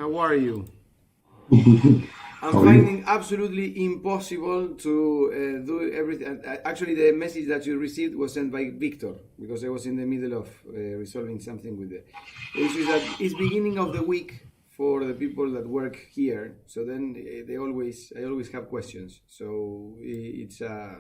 How are you? I'm How are you? finding absolutely impossible to do everything. Actually, the message that you received was sent by Victor because I was in the middle of resolving something with the issue is that it's beginning of the week for the people that work here. So then I always have questions. So it's yeah,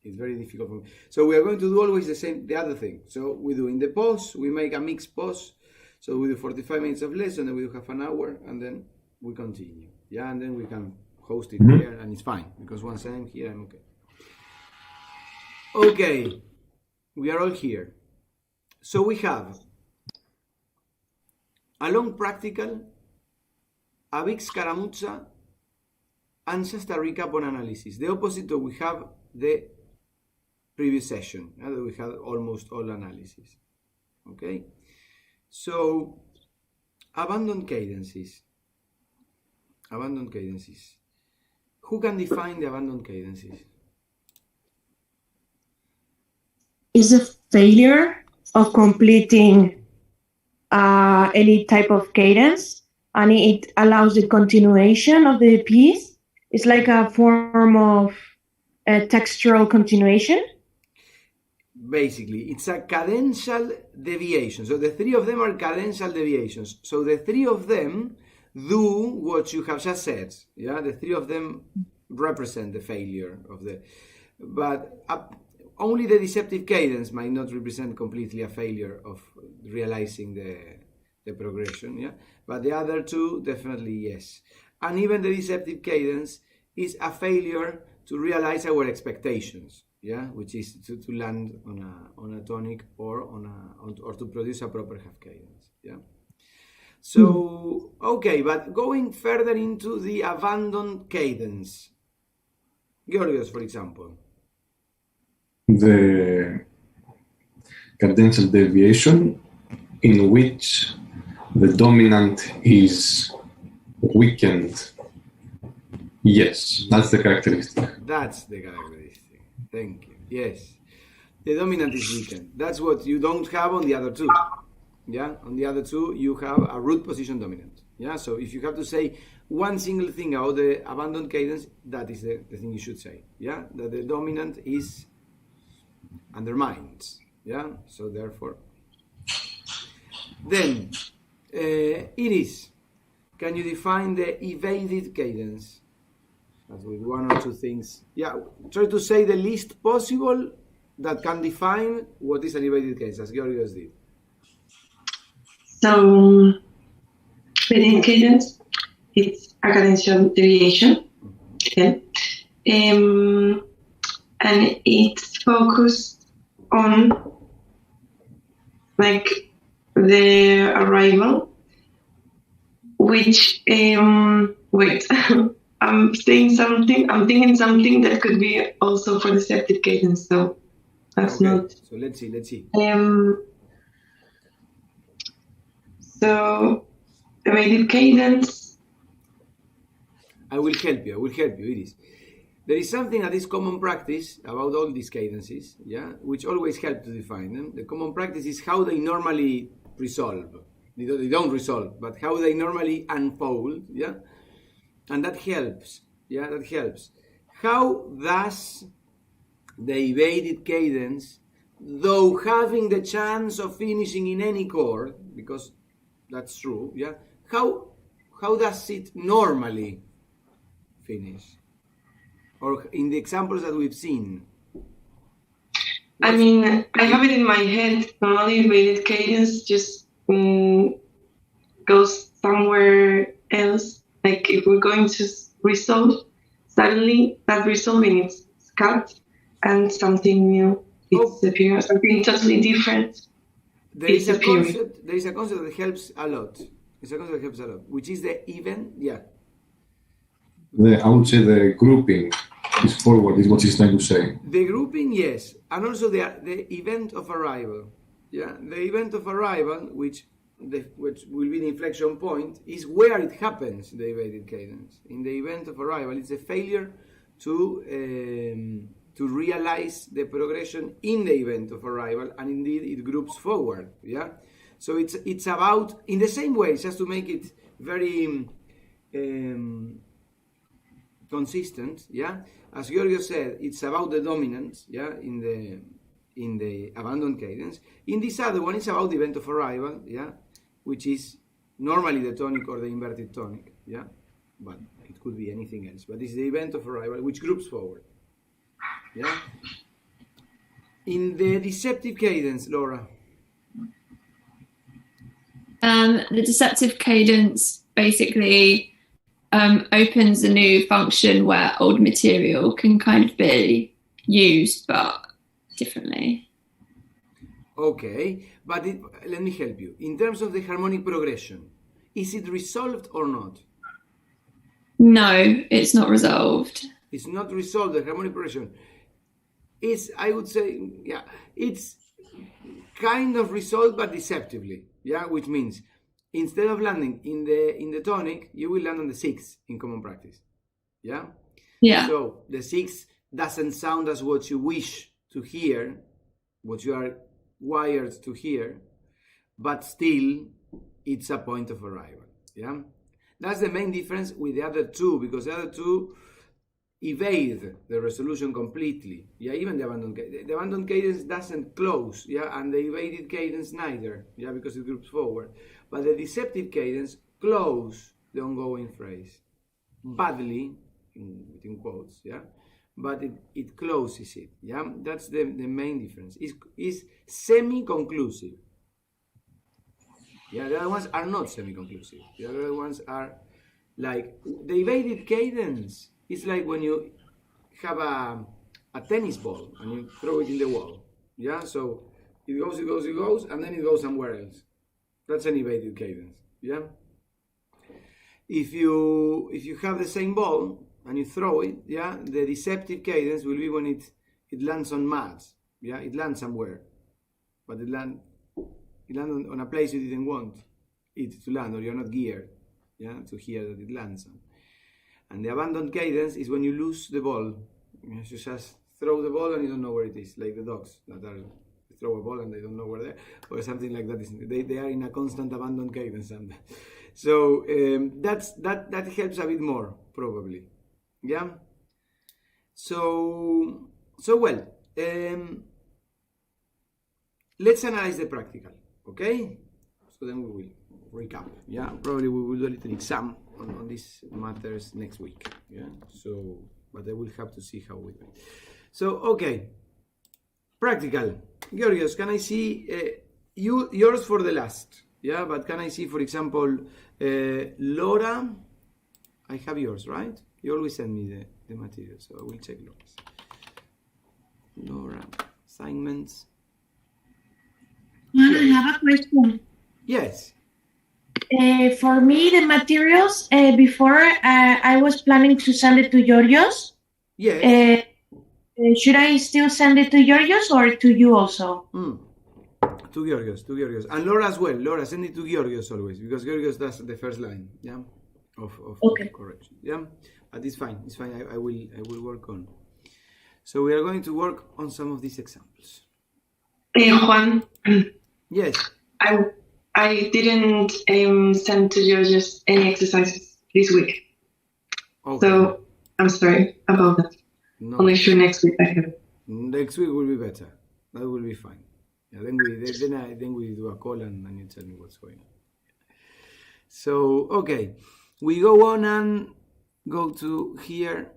it's very difficult for me. So we are going to do always the other thing. So we do in the pause, we make a mixed pause. So we do 45 minutes of lesson, then we do half an hour, and then we continue. Yeah, and then we can host it here, and it's fine because once I'm here, I'm okay. Okay, we are all here. So we have a long practical, a big scaramuzza, and just a recap on analysis. The opposite of we have the previous session, that we had almost all analysis. Okay, so abandoned cadences. Abandoned cadences. Who can define the abandoned cadences? Is a failure of completing any type of cadence, and it allows the continuation of the piece. It's like a form of a textural continuation. Basically, it's a cadential deviation. So the three of them are cadential deviations. So the three of them do what you have just said. Yeah, the three of them represent the failure of the, but only the deceptive cadence might not represent completely a failure of realizing the progression. Yeah, but the other two definitely yes. And even the deceptive cadence is a failure to realize our expectations. Yeah, which is to land on a tonic or or to produce a proper half cadence. Yeah. So okay, but going further into the abandoned cadence, Georgios, for example. The cadential deviation in which the dominant is weakened. Yes, that's the characteristic. That's the characteristic. Thank you. Yes. The dominant is weakened. That's what you don't have on the other two. Yeah, on the other two, you have a root position dominant. Yeah, so if you have to say one single thing about the abandoned cadence, that is the thing you should say. Yeah, that the dominant is undermined. Yeah, so therefore. Then, Iris, can you define the evaded cadence? That's with one or two things. Yeah, try to say the least possible that can define what is an evaded cadence, as Georgios did. So, evaded cadence, it's a cadential deviation. Okay. And it's focused on like the arrival, which wait. I'm thinking something that could be also for deceptive cadence, so that's okay. not. So let's see. So evaded cadence. I will help you, Iris. There is something that is common practice about all these cadences, yeah, which always help to define them. The common practice is how they normally resolve. They don't resolve, but how they normally unfold, yeah. And that helps. Yeah, that helps. How does the evaded cadence, though having the chance of finishing in any chord, because that's true, yeah, how does it normally finish? Or in the examples that we've seen? I mean, I have it in my head. Normally, evaded cadence just goes somewhere else. Like if we're going to resolve, suddenly that resolving is cut and something new is appearing, something totally different. There is a concept that helps a lot. Which is the even, yeah. I would say the grouping is forward, is what he's trying to say. The grouping, yes. And also the event of arrival. Yeah, the event of arrival, which will be the inflection point, is where it happens, the evaded cadence. In the event of arrival, it's a failure to realize the progression in the event of arrival, and indeed it groups forward. Yeah, so it's about, in the same way, just to make it very consistent. Yeah, as Giorgio said, it's about the dominance. Yeah, in the abandoned cadence. In this other one, it's about the event of arrival. Yeah, which is normally the tonic or the inverted tonic. Yeah, but it could be anything else. But it's the event of arrival which groups forward. Yeah. In the deceptive cadence, Laura. The deceptive cadence basically opens a new function where old material can kind of be used, but differently. Okay, but let me help you. In terms of the harmonic progression, is it resolved or not? No, it's not resolved. It's not resolved, the harmonic progression. It's, I would say, yeah, it's kind of resolved but deceptively. Yeah, which means instead of landing in the tonic, you will land on the 6 in common practice. Yeah? Yeah. So the 6 doesn't sound as what you wish to hear, what you are wired to hear, but still it's a point of arrival. Yeah? That's the main difference with the other two, because the other two evade the resolution completely. Yeah, even the abandoned cadence doesn't close. Yeah, and the evaded cadence neither. Yeah, because it groups forward. But the deceptive cadence close the ongoing phrase badly, within quotes. Yeah, but it closes it. Yeah, that's the main difference. Is semi-conclusive. Yeah, the other ones are not semi-conclusive. The other ones are like the evaded cadence. It's like when you have a tennis ball and you throw it in the wall. Yeah, so it goes, and then it goes somewhere else. That's an evaded cadence. Yeah. If you have the same ball and you throw it, yeah, the deceptive cadence will be when it lands on mats. Yeah, it lands somewhere, but it lands on a place you didn't want it to land, or you're not geared, yeah, to hear that it lands on. And the abandoned cadence is when you lose the ball. You just throw the ball and you don't know where it is, like the dogs that throw a ball and they don't know where they are, or something like that. They are in a constant abandoned cadence. So that helps a bit more, probably. Yeah. So well. Let's analyze the practical, okay? So then we will recap. Yeah, probably we will do a little exam on these matters next week. Yeah, so but I will have to see how we do it. So okay, practical. Georgios, can I see yours for the last? Yeah, but can I see, for example, Laura? I have yours, right? You always send me the material, so I will check Laura's. Laura, assignments. I have a question. Yes. For me, the materials, before I was planning to send it to Georgios. Yes. Should I still send it to Georgios or to you also? To Georgios. And Laura as well. Laura, send it to Georgios always, because Georgios does the first line, yeah, of correction. Yeah, but it's fine. I will work on. So we are going to work on some of these examples. Juan. Yes. I didn't send to Georgios any exercises this week. Okay. So I'm sorry about that. No. I'll make sure next week I have. Next week will be better. That will be fine. Yeah, then we do a call and you tell me what's going on. So okay, we go on and go to here.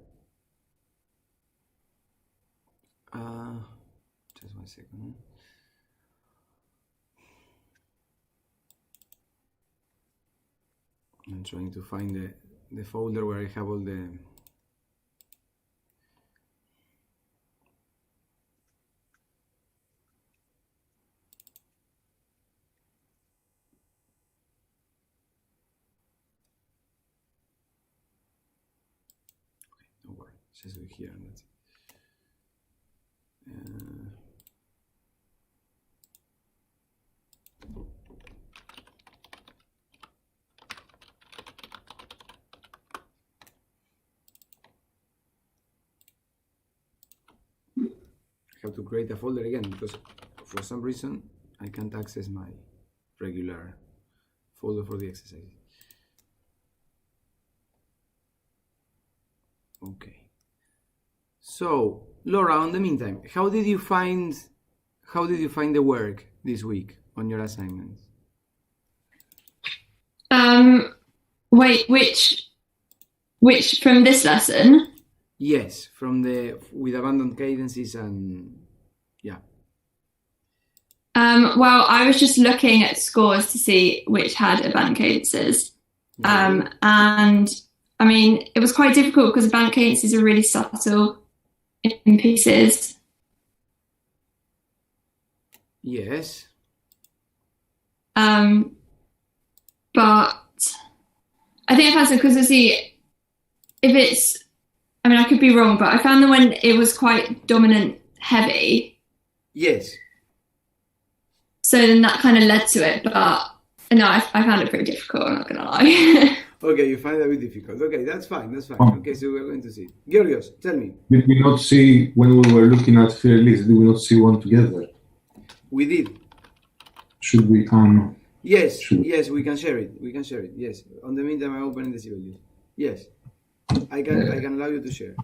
Just 1 second. I'm trying to find the folder where I have all the don't worry, just do it here and that's it. I have to create a folder again because for some reason I can't access my regular folder for the exercises. Okay. So, Laura, in the meantime, how did you find the work this week on your assignments? Wait, which from this lesson? Yes, with abandoned cadences and yeah. Well, I was just looking at scores to see which had abandoned cadences. And I mean, it was quite difficult because abandoned cadences are really subtle in pieces. Yes. But I think I found some because if it's, I mean, I could be wrong, but I found that when it was quite dominant heavy. Yes. So then that kind of led to it, but no, I found it pretty difficult, I'm not going to lie. Okay, you find it a bit difficult. Okay, that's fine. Oh. Okay, so we're going to see. Georgios, tell me. Did we not see, when we were looking at fair list, did we not see one together? We did. Should we? No. Yes, Should. yes, we can share it. Yes. On the meantime, I'm opening the civil. Yes. I can allow you to share.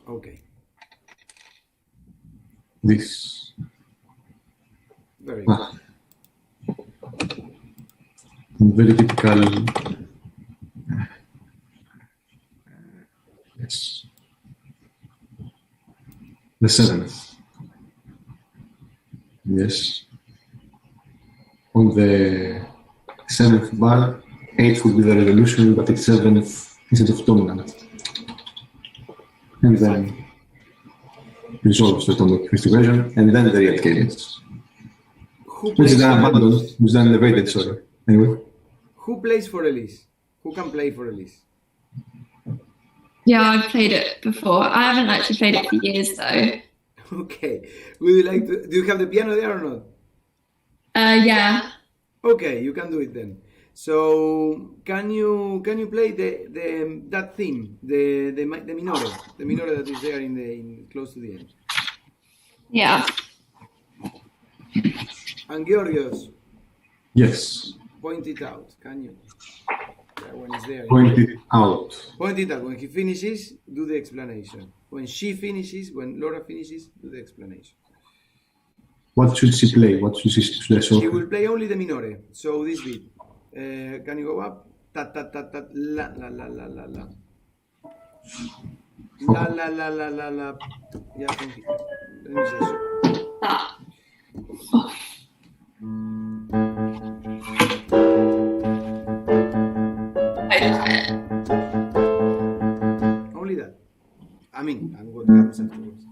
Okay. This. Very good. Very typical. Yes. The 7th. Yes. On the 7th bar, 8 would be the resolution, but it's 7th instead of dominant. And then resolves the atomic equation, and then the real cadence. Which is then abandoned, which is then elevated, sorry. Anyway. Who plays for Elise? Who can play for Elise? Yeah, I've played it before. I haven't actually played it for years though. Okay. Would you like to? Do you have the piano there or not? Yeah. Okay, you can do it then. So can you play that theme, the minore that is there in close to the end? Yeah. And Georgios, Yes. point it out, can you? Yeah, when it's there. Point it out. Point it out. When he finishes, do the explanation. When Laura finishes, do the explanation. What should she play? What should she play? She will play only the minore. So this bit. Can you go up? Ta ta ta ta la la la la la la. La la la la la la. Yeah, thank you. Let me say so. That. Only that. I mean, and what comes afterwards.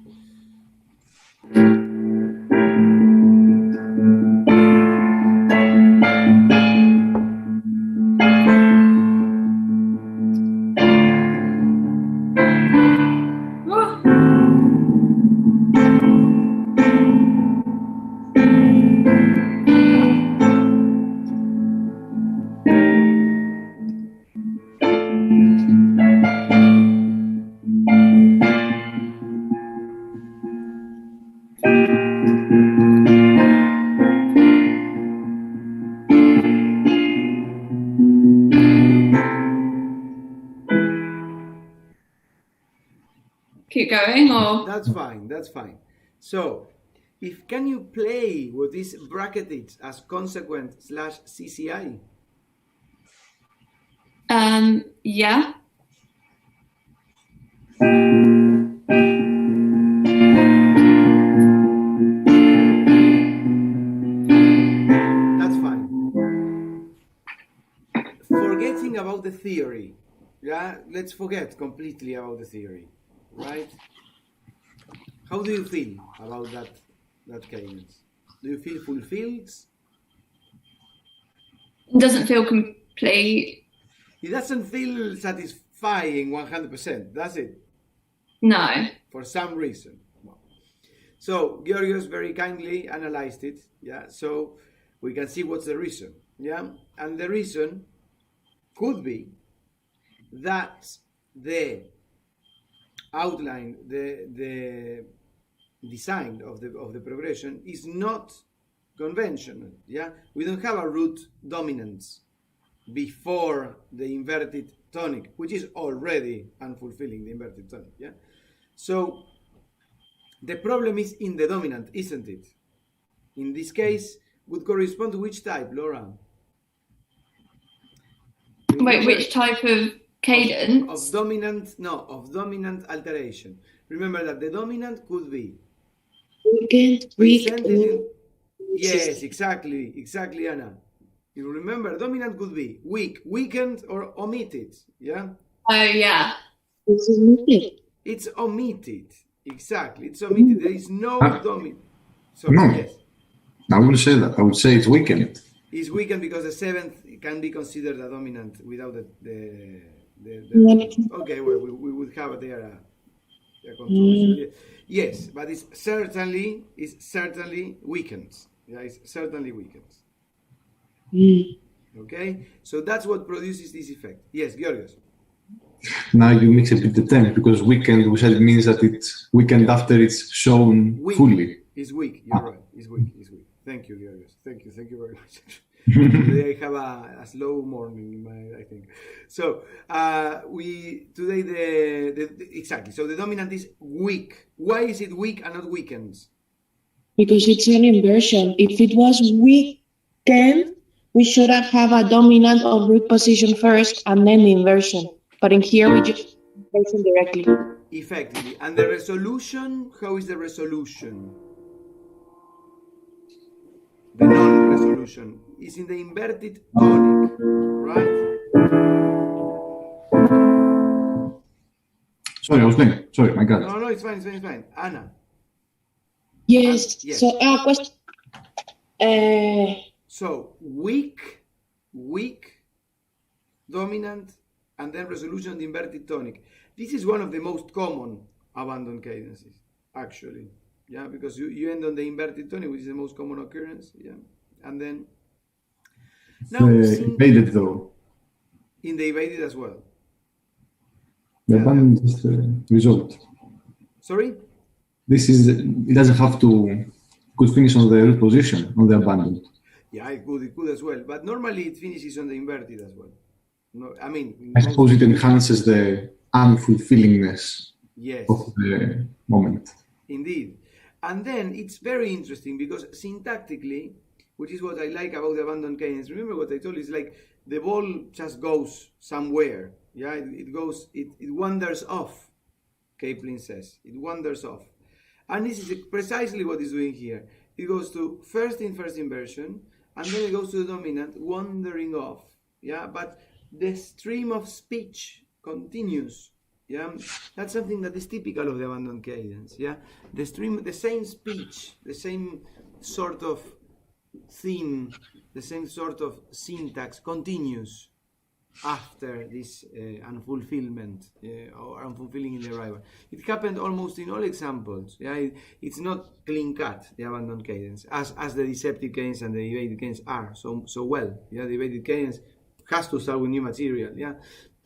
Keep going, or That's fine. So, can you play what is bracketed as consequent / CCI? yeah. That's fine. Forgetting about the theory. Yeah, let's forget completely about the theory. Right? How do you feel about that cadence? Do you feel fulfilled? It doesn't feel complete. It doesn't feel satisfying 100%, does it? No. For some reason. So Georgios very kindly analyzed it, yeah, so we can see what's the reason, yeah, and the reason could be that the outline, the design of the progression is not conventional, yeah. We don't have a root dominance before the inverted tonic, which is already unfulfilling the inverted tonic, yeah. So the problem is in the dominant, isn't it? In this case, would correspond to which type, Laura? Wait, which type of cadence? Of dominant alteration. Remember that the dominant could be presented in... Yes, exactly, Anna. You remember, dominant could be weak, weakened, or omitted, yeah? Oh, yeah. It's omitted, exactly, it's omitted. There is no dominant. Sorry, No. yes. I wouldn't say that. I would say it's weakened. It's weakened because the seventh can be considered a dominant without the okay, well, we would have there a control. Yes, but it's certainly weakened. Yeah, it's certainly weakened. Okay, so that's what produces this effect. Yes, Georgios. Now you mix a bit the terms, because weakened, we said it means that it's weakened after it's shown Weak. fully. It's weak. You're right. It's weak. Thank you, Georgios. Thank you very much. Today I have a slow morning in my, I think. So exactly. So the dominant is weak. Why is it weak and not weakened? Because it's an inversion. If it was weakened, we should have a dominant or root position first and then the inversion. But in here, we just inversion directly. Effectively. And the resolution, how is the resolution? The non-resolution is in the inverted tonic, right? Sorry, I was playing. Sorry, my God. No, it's fine. Anna. Yes. Yes. So, question. So weak, dominant, and then resolution of the inverted tonic. This is one of the most common abandoned cadences, actually. Yeah, because you end on the inverted tonic, which is the most common occurrence. Yeah, and then now Evaded though. in the evaded as well. The abandoned is the result. Sorry? It doesn't have to, could finish on the root position, on the abandoned. Yeah, it could as well. But normally it finishes on the inverted as well. No, I mean, I suppose it enhances the unfulfillingness yes, of the moment. indeed. And then it's very interesting because syntactically, which is what I like about the abandoned cadence. Remember what I told you? It's like the ball just goes somewhere. Yeah, it wanders off. Kaplan says it wanders off, and this is precisely what it's doing here. It goes to first inversion, and then it goes to the dominant, wandering off. Yeah, but the stream of speech continues. Yeah, that's something that is typical of the abandoned cadence. Yeah, the same speech, the same sort of theme, the same sort of syntax continues after this unfulfillment or unfulfilling in the arrival. It happened almost in all examples. Yeah, it's not clean cut, the abandoned cadence, as the deceptive cadence and the evaded cadence are so well. Yeah, the evaded cadence has to start with new material. Yeah,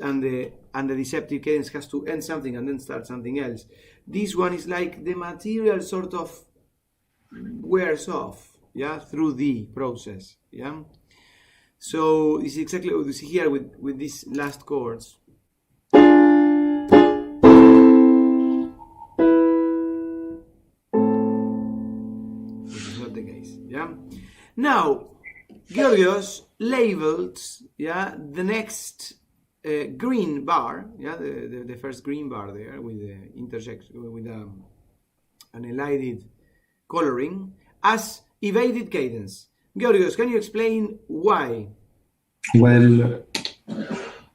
and the deceptive cadence has to end something and then start something else. This one is like the material sort of wears off, yeah, through the process. Yeah, so it's exactly what you see here with these last chords. This is not the case. Yeah. Now, Georgios labeled, yeah, the next green bar, yeah, the first green bar there with the intersection with an elided coloring as evaded cadence. Georgios, can you explain why? Well,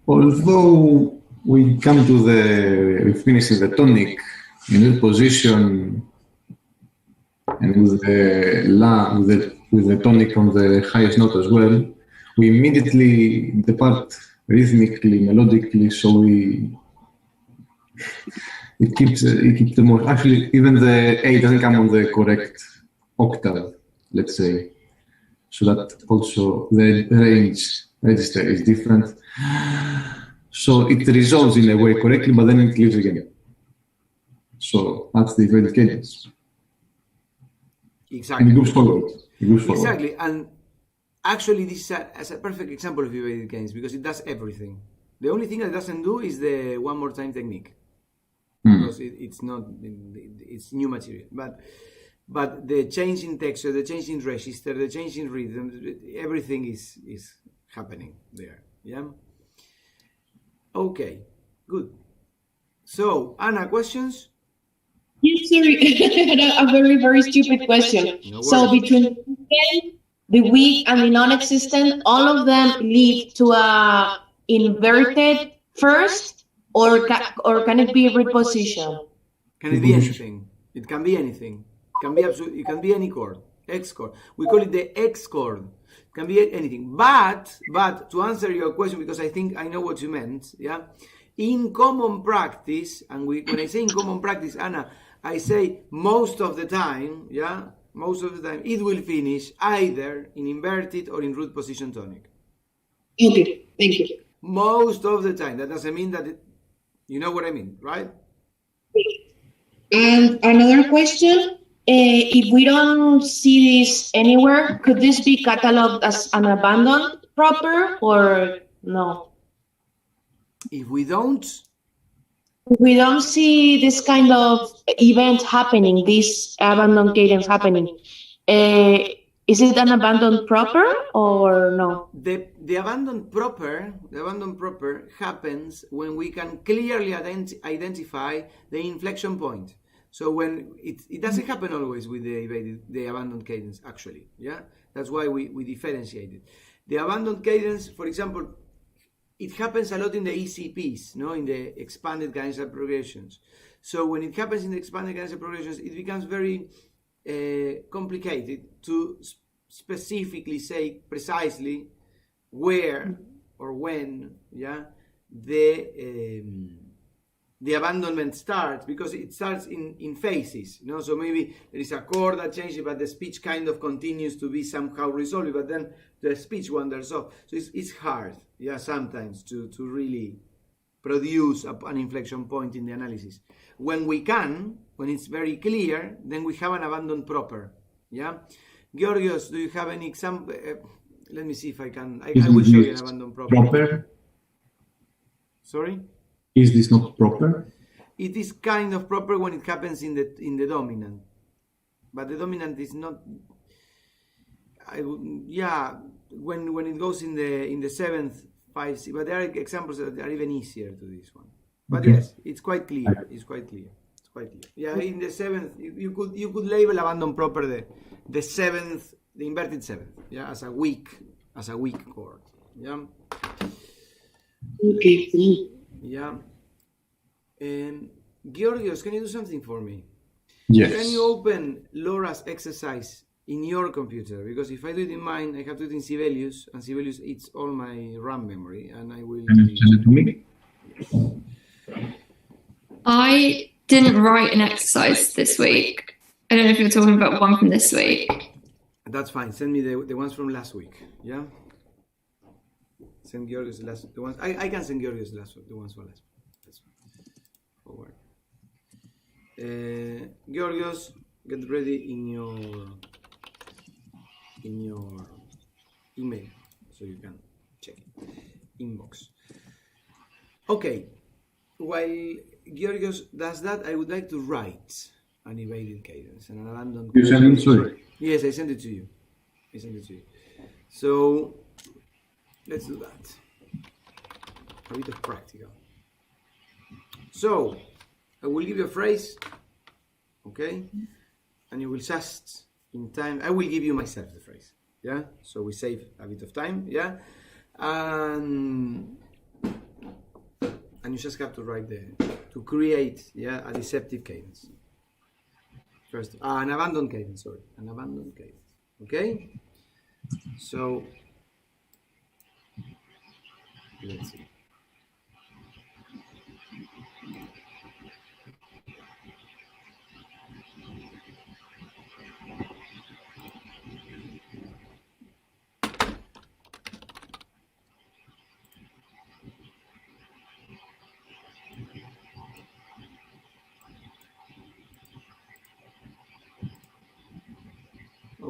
although we come to we finish in the tonic in this position and with the tonic on the highest note as well, we immediately depart rhythmically, melodically, so it keeps the motion. Actually, even the A doesn't come on the correct octave, let's say. So that also the range register is different. So it resolves in a way correctly, but then it leaves again. So that's the evaded cadence. Exactly. And it moves forward. Exactly. And actually, this is a perfect example of evaded cadence because it does everything. The only thing it doesn't do is the one more time technique. Because it's new material. But the change in texture, the change in register, the change in rhythm, everything is happening there. Yeah. Okay. Good. So, Anna, questions? Yes, sorry. I had a very, very stupid question. No So worries. between the weak and the non-existent, all of them lead to a inverted first, or can it be a reposition? Can it be anything? It can be anything. It can be absolutely. It can be any chord. X chord. We call it the X chord. It can be anything. But to answer your question, because I think I know what you meant. Yeah. In common practice, and when I say in common practice, Anna, I say most of the time. Yeah. Most of the time, it will finish either in inverted or in root position tonic. Okay, thank you. Most of the time. That doesn't mean that you know what I mean, right? And another question, if we don't see this anywhere, could this be cataloged as an abandoned proper or no? If we don't, We don't see this kind of event happening, this abandoned cadence happening. Is it an abandoned proper or no? the abandoned proper happens when we can clearly identify the inflection point. So when it doesn't happen always with the abandoned cadence, actually. Yeah, that's why we differentiate it. The abandoned cadence, for example, it happens a lot in the ECPs, no, in the expanded cadential progressions. So when it happens in the expanded cadential progressions, it becomes very complicated to specifically say precisely where or when, yeah, the abandonment starts, because it starts in phases, you know. So maybe there is a chord that changes, but the speech kind of continues to be somehow resolved, but then the speech wanders off. So it's hard, yeah, sometimes to really produce an inflection point in the analysis. When it's very clear, then we have an abandoned proper, yeah. Georgios, do you have any example? Let me see if I can. I will show you an abandoned proper. Sorry? Is this not proper? It is kind of proper when it happens in the dominant, but the dominant is not. When it goes in the seventh 5C, but there are examples that are even easier to this one. But okay. Yes, it's quite clear. It's quite clear. Yeah, in the seventh, you could label abandon proper the seventh, the inverted seventh, yeah, as a weak chord. Yeah. Okay. Yeah. Georgios, can you do something for me? Yes. Can you open Laura's exercise in your computer? Because if I do it in mine, I have to do it in Sibelius, and Sibelius eats all my RAM memory, and I will. Can you send it to me? I didn't write an exercise this week. I don't know if you're talking about one from this week. That's fine. Send me the ones from last week. Yeah. Send Georgios the ones. I can send Georgios the ones from last week. That's forward. Georgios, get ready in your email so you can check it. Inbox. Okay. While Georgios does that, I would like to write an evaded cadence and an abandoned. You sent it, sorry? Yes, I sent it to you. So let's do that. A bit of practical. So I will give you a phrase, okay? And you will just in time. I will give you myself the phrase, yeah? So we save a bit of time, yeah? And you just have to write to create, yeah, a deceptive cadence. First, an abandoned cadence, okay? So, let's see.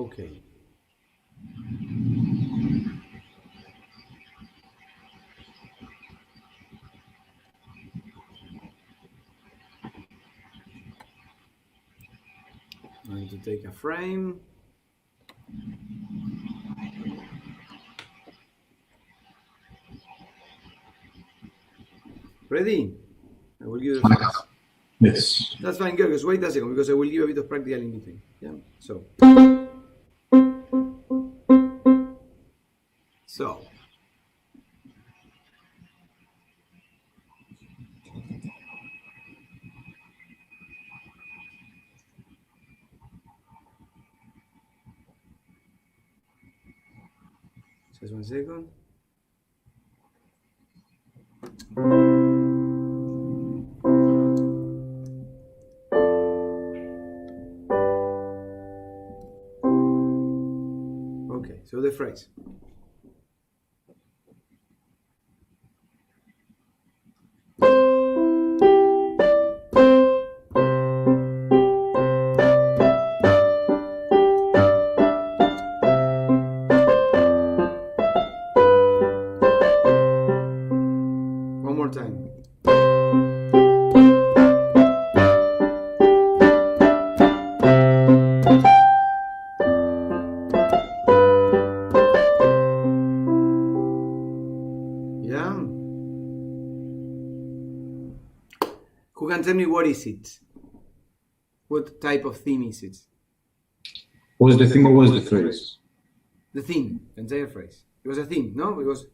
Okay. I'm going to take a frame. Ready? I will give you the phrase. Yes. That's fine, Georgios. Wait a second, because I will give a bit of practical in between. Yeah. So. Just 1 second. Okay, so the phrase. One more time. Yeah. Who can tell me what is it? What type of theme is it? Was the theme or was the phrase? The theme, the entire phrase. It was a theme, no? It was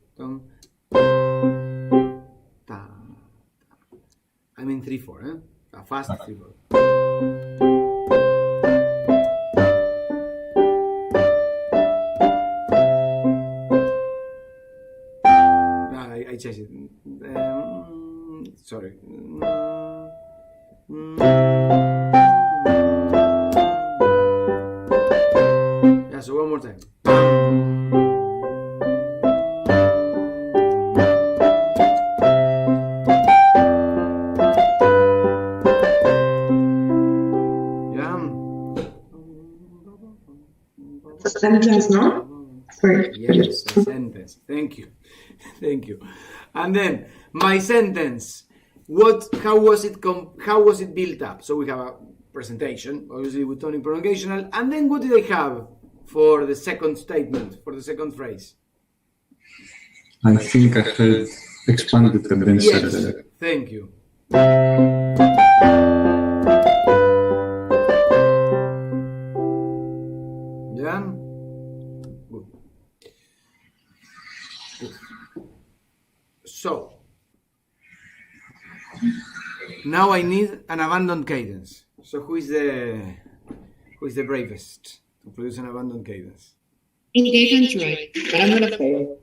I mean 3/4, a fast 3/4. I changed it. Sorry. Yeah, so one more time. Sentence, no? Sorry. Yes, a sentence. Thank you. Thank you. And then my sentence. How was it built up? So we have a presentation, obviously with tonic prolongational, and then what did I have for the second statement, for the second phrase? I think I heard expanded cadences. Yes, thank you. Yeah. Good. So now I need an abandoned cadence. So who is the bravest to produce an abandoned cadence? I think I can try, but I'm gonna fail.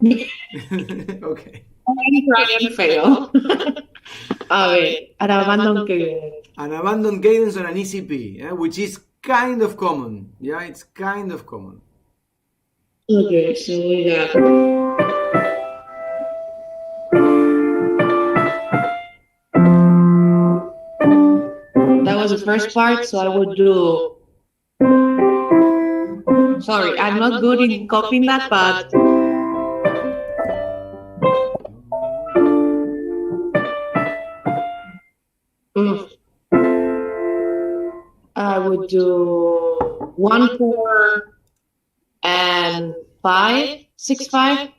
Okay. I'm gonna try and fail. A ver, an abandoned cadence. An abandoned cadence on an ECP, which is kind of common. Yeah, it's kind of common. Okay, so we got. That was the first part, so I would do. Sorry, I'm not good in copying that, but. I would do 1, 4, and 5, 6, 5,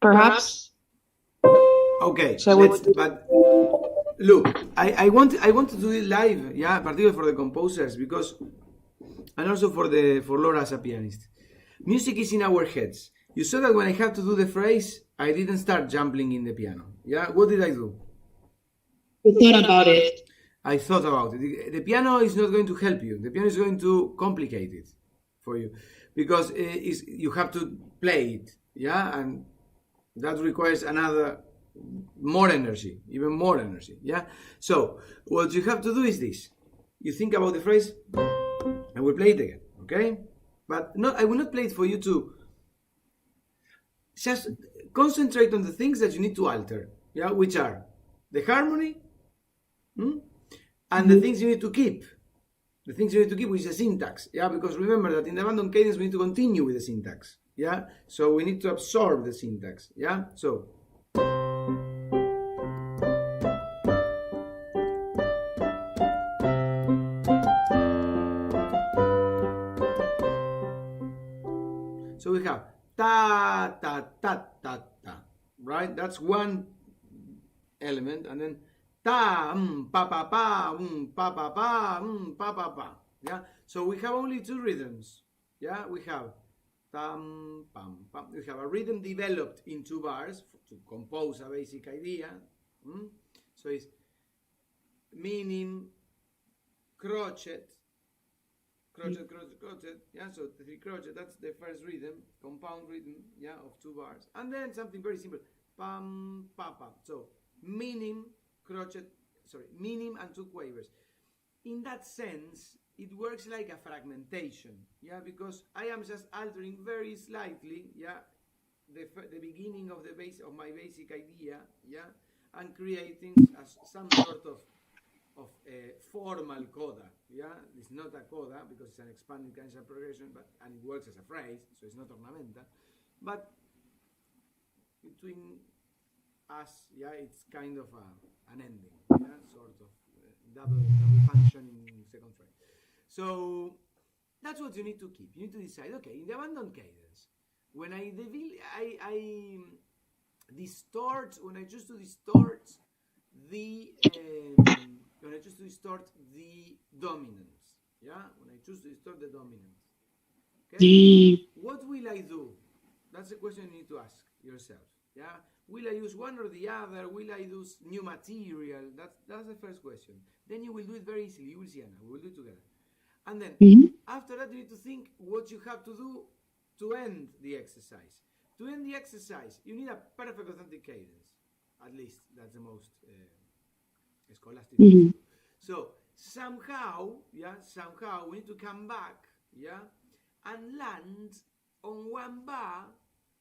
perhaps. Okay, So but look, I want to do it live, yeah, particularly for the composers, because, and also for Laura as a pianist. Music is in our heads. You saw that when I had to do the phrase, I didn't start jumping in the piano. Yeah, what did I do? You thought about it. I thought about it. The piano is not going to help you. The piano is going to complicate it for you, because you have to play it, yeah, and that requires more energy, even more energy, yeah. So what you have to do is this: you think about the phrase, and we'll play it again, okay? But I will not play it for you to just concentrate on the things that you need to alter, yeah, which are the harmony. And the things you need to keep, The things you need to keep is the syntax, yeah, because remember that in the abandoned cadence we need to continue with the syntax, yeah, so we need to absorb the syntax, yeah, so we have ta ta ta ta ta, right? That's one element, and then ta pa pa pa pa pa pa pa pa pa. Yeah. So we have only two rhythms. Yeah. We have tam pam pam. We have a rhythm developed in 2 bars to compose a basic idea. So it's minim, crochet. Crochet, crochet, crochet, yeah, so the 3 crochet, that's the first rhythm, compound rhythm, yeah, of 2 bars. And then something very simple, pam, pa, pa. So, minim, crochet, minim and 2 quavers. In that sense, it works like a fragmentation, yeah, because I am just altering very slightly, yeah, the beginning of the base of my basic idea, yeah, and creating some sort of a formal coda, yeah. It's not a coda because it's an expanded cadential progression, and it works as a phrase, so it's not ornamental. But between us, yeah, it's kind of an ending, yeah, sort of double function in second phrase. So that's what you need to keep. You need to decide, okay, in the abandoned cadence, when I distort, when I choose to distort the when I choose to distort the dominance, yeah, when I choose to distort the dominance, okay, what will I do? That's the question you need to ask yourself, yeah. Will I use one or the other? Will I use new material? That's the first question. Then you will do it very easily. You will see, Anna. We will do it together. And then after that, you need to think what you have to do to end the exercise. To end the exercise, you need a perfect authentic cadence. At least that's the most scholastic. So somehow we need to come back, yeah, and land on one bar,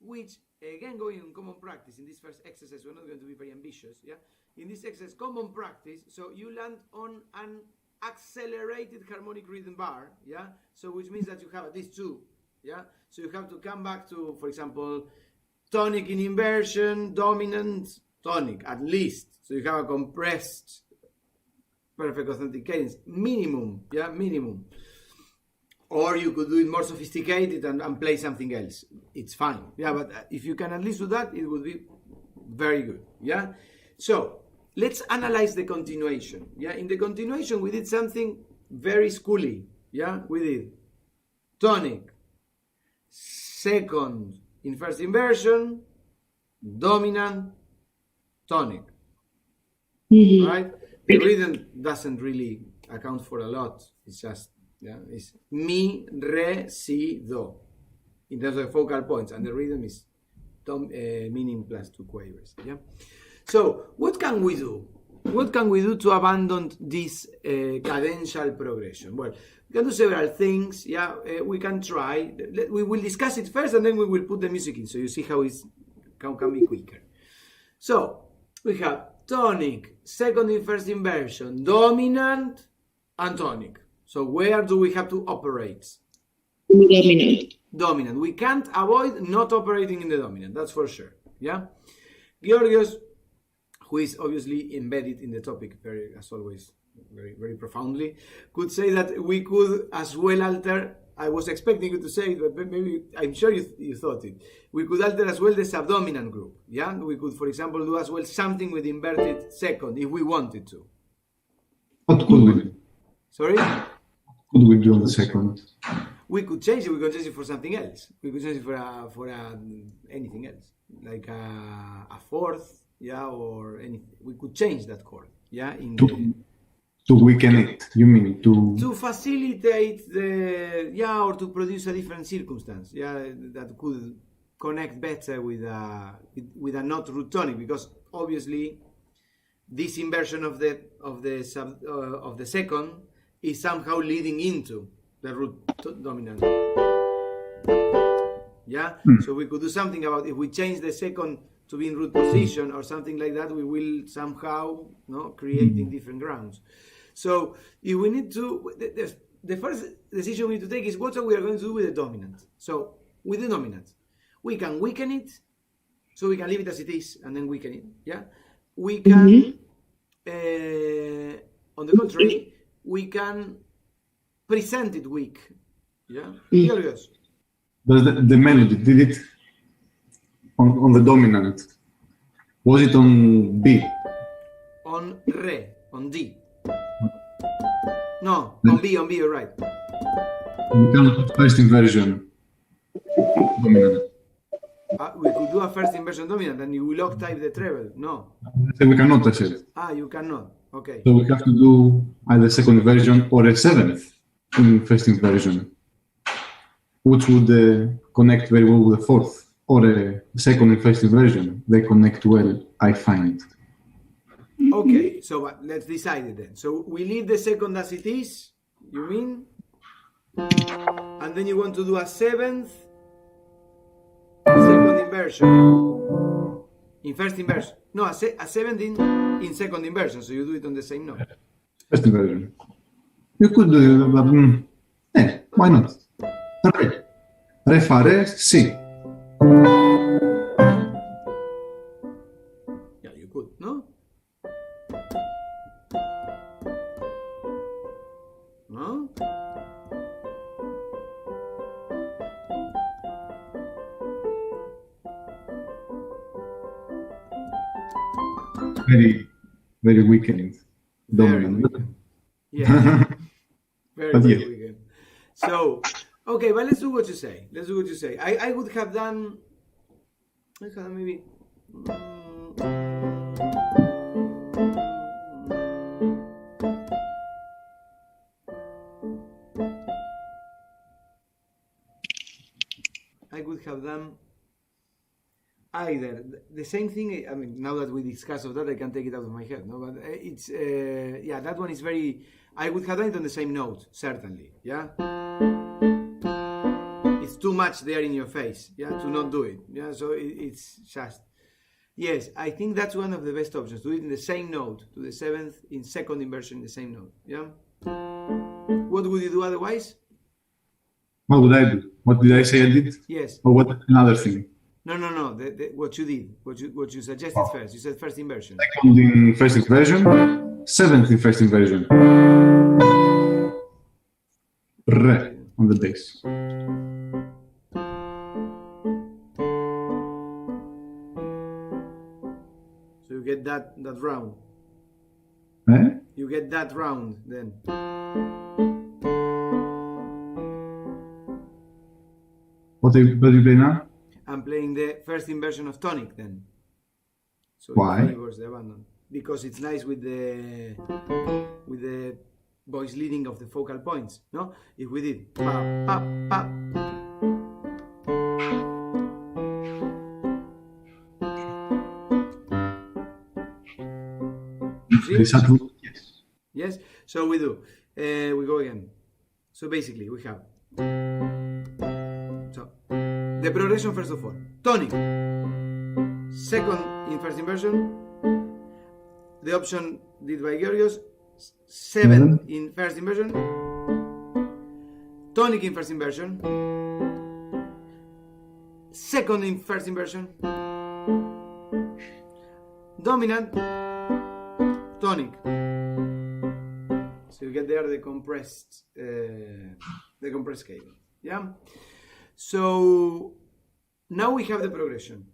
which again, going on common practice in this first exercise, we're not going to be very ambitious, yeah. In this exercise, common practice, so you land on an accelerated harmonic rhythm bar, yeah. So which means that you have at least 2, yeah. So you have to come back to, for example, tonic in inversion, dominant, tonic, at least. So you have a compressed perfect authentic cadence, minimum, yeah, minimum. Or you could do it more sophisticated and play something else. It's fine, yeah, but if you can at least do that, it would be very good, yeah. So let's analyze the continuation, yeah. In the continuation, we did something very schooly, yeah. We did tonic, second in first inversion, dominant, tonic, right? The rhythm doesn't really account for a lot. It's just, yeah, it's mi, re, si, do in terms of focal points, and the rhythm is minim plus 2 quavers, yeah. So what can we do? What can we do to abandon this cadential progression? Well, we can do several things, yeah. We can try. We will discuss it first, and then we will put the music in, so you see how it can be quicker. So we have tonic, second in first inversion, dominant, and tonic. So where do we have to operate? Dominant. Dominant. We can't avoid not operating in the dominant, that's for sure, yeah. Georgios, who is obviously embedded in the topic, very, as always, very, very profoundly, could say that we could as well alter. I was expecting you to say it, but maybe I'm sure you thought it. We could alter as well the subdominant group. Yeah, we could, for example, do as well something with inverted second if we wanted to. What could we do? Sorry? What could we do on the second? We could change it. We could change it for something else. We could change it for anything else, like a fourth, yeah, or anything. We could change that chord, yeah, to weaken it, you mean to facilitate or to produce a different circumstance, yeah, that could connect better with a not root tonic, because obviously this inversion of the second is somehow leading into the root dominant, yeah. So we could do something about, if we change the second to be in root position or something like that, we will somehow creating different grounds. So if we need to, there's the first decision we need to take is what we are going to do with the dominant. So with the dominant, we can weaken it, so we can leave it as it is and then weaken it. Yeah, we can. On the contrary, we can present it weak. Yeah, Georgios. Does the melody, did it on the dominant? Was it on B? On Re, on D. No, on B, you're right. We can put first inversion dominant. We could do a first inversion dominant and you will octave the treble. No. So we cannot, I said. You cannot. Okay. So we have to do either second inversion or a seventh in first inversion, which would connect very well with the fourth, or a second in first inversion. They connect well, I find. Okay, so let's decide it then. So we leave the second as it is, you mean? And then you want to do a seventh second inversion in first inversion. No, a seventh in second inversion, so you do it on the same note. First inversion. You could do it, but why not? Re. Re fa re, si. Yeah, you could, no? No? Very, very weakened. Dominant. Yeah. Very But good yeah. weekend. So, okay, but let's do what you say. I would have done maybe. I would have done either the same thing. I mean, now that we discuss of that, I can take it out of my head. No, but it's that one is very. I would have done it on the same note, certainly. Yeah, it's too much there in your face. Yeah, to not do it. Yeah, so it's just. Yes, I think that's one of the best options. Do it in the same note, to the seventh in second inversion in the same note. Yeah. What would you do otherwise? What would I do? What did I say I did? Yes. Or what another thing? No. What you did, what you suggested first. You said first inversion. Second in first inversion, seventh in first inversion. Re on the bass. So you get that round. Eh? You get that round then. What do you play now? I'm playing the first inversion of tonic then. So Why? it favors the abandon. Because it's nice with the voice leading of the focal points. No? If we did pa pa pa. Yes. Yes? So we do. We go again. So basically we have the progression first of all. Tonic. Second in first inversion. The option did by Georgios. Seventh in first inversion. Tonic in first inversion. Second in first inversion. Dominant. Tonic. So you get there the compressed cadence. Yeah. So now we have the progression.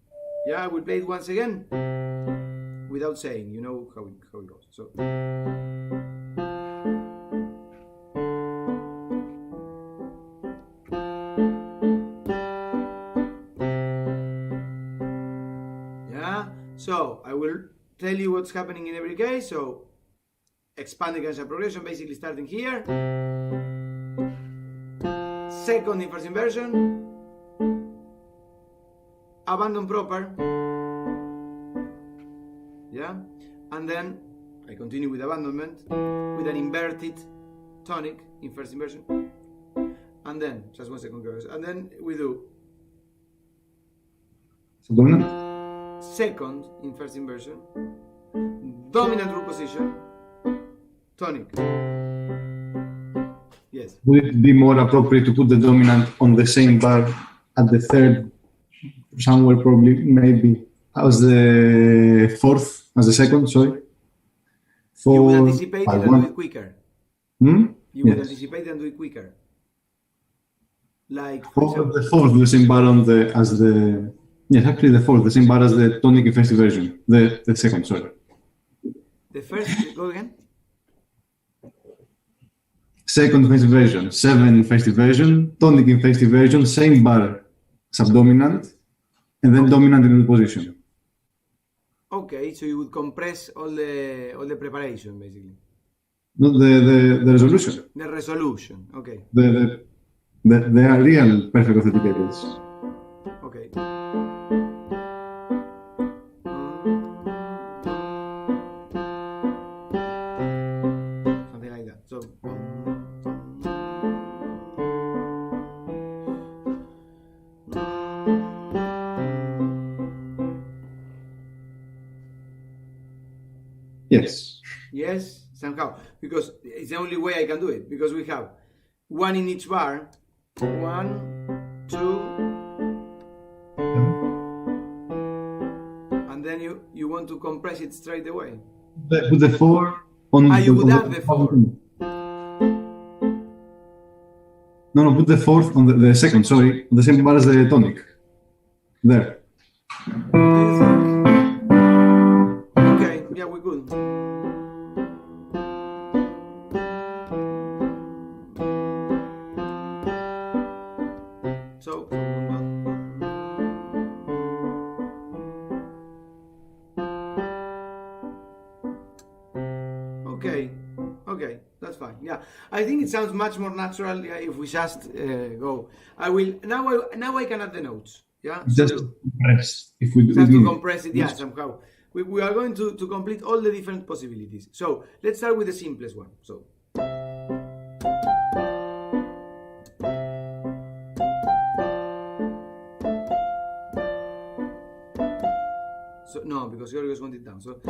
Yeah, I will play it once again without saying. You know how it goes. So. Yeah. So I will tell you what's happening in every case. So expand against a progression, basically starting here. Second in first inversion. Abandon proper. Yeah. And then I continue with abandonment with an inverted tonic in first inversion. And then, just 1 second, girls. And then we do So dominant. second in first inversion, dominant root position, tonic. Yes. Yes. would it be more appropriate to put the dominant on the same bar at the third, somewhere probably, maybe as the fourth, as the second, sorry? You would For anticipate it and do it quicker. You would Yes. anticipate and do it quicker. Like, for For example, the fourth, the same bar as the... Yes, actually the fourth, the same bar as the tonic infested version. The second, sorry. the first, go again? Second infested version, 7 infested version, tonic infested version, same bar subdominant, and then dominant in the position. Okay, so you would compress all the preparation, basically. Not the resolution. The resolution, okay. The real perfect authenticators. Okay. Something like that. So. Yes. Yes, somehow. Because it's the only way I can do it. Because we have one in each bar. 1, 2. And then you want to compress it straight away. Put the 4 on... you would have the 4. No, put the fourth on the second, sorry, on the same bar as the tonic. There. Okay, yeah, we could. So. Okay, that's fine. Yeah, I think it sounds much more natural if we just go. I will now. I can add the notes. Yeah, Just to compress. If we just to compress it. Yeah, somehow we are going to complete all the different possibilities. So let's start with the simplest one. So. So no, because Georgios wants it down. So.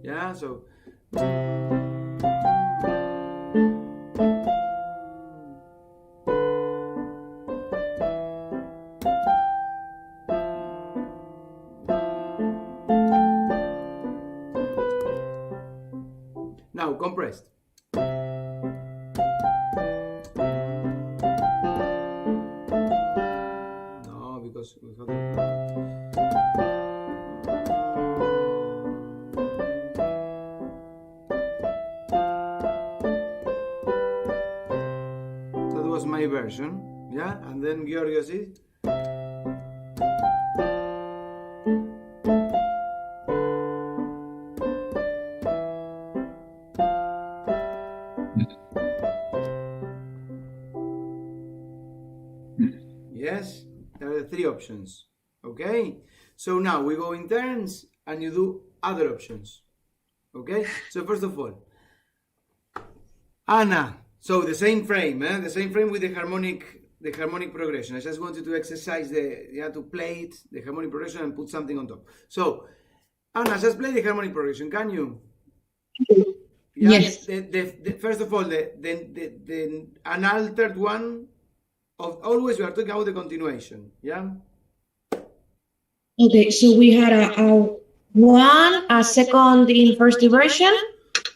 Yeah, so. Now, compressed. No, because we have that was my version, yeah, and then Georgios is. Yes, there are the 3 options. Okay, so now we go in turns and you do other options. Okay, so first of all, Anna. So the same frame, the same frame with the harmonic progression. I just wanted to exercise to play it, the harmonic progression, and put something on top. So, Anna, just play the harmonic progression. Can you? Yeah, Yes. First of all, the unaltered one. Always we are talking about the continuation, yeah? Okay, so we had a second in first version,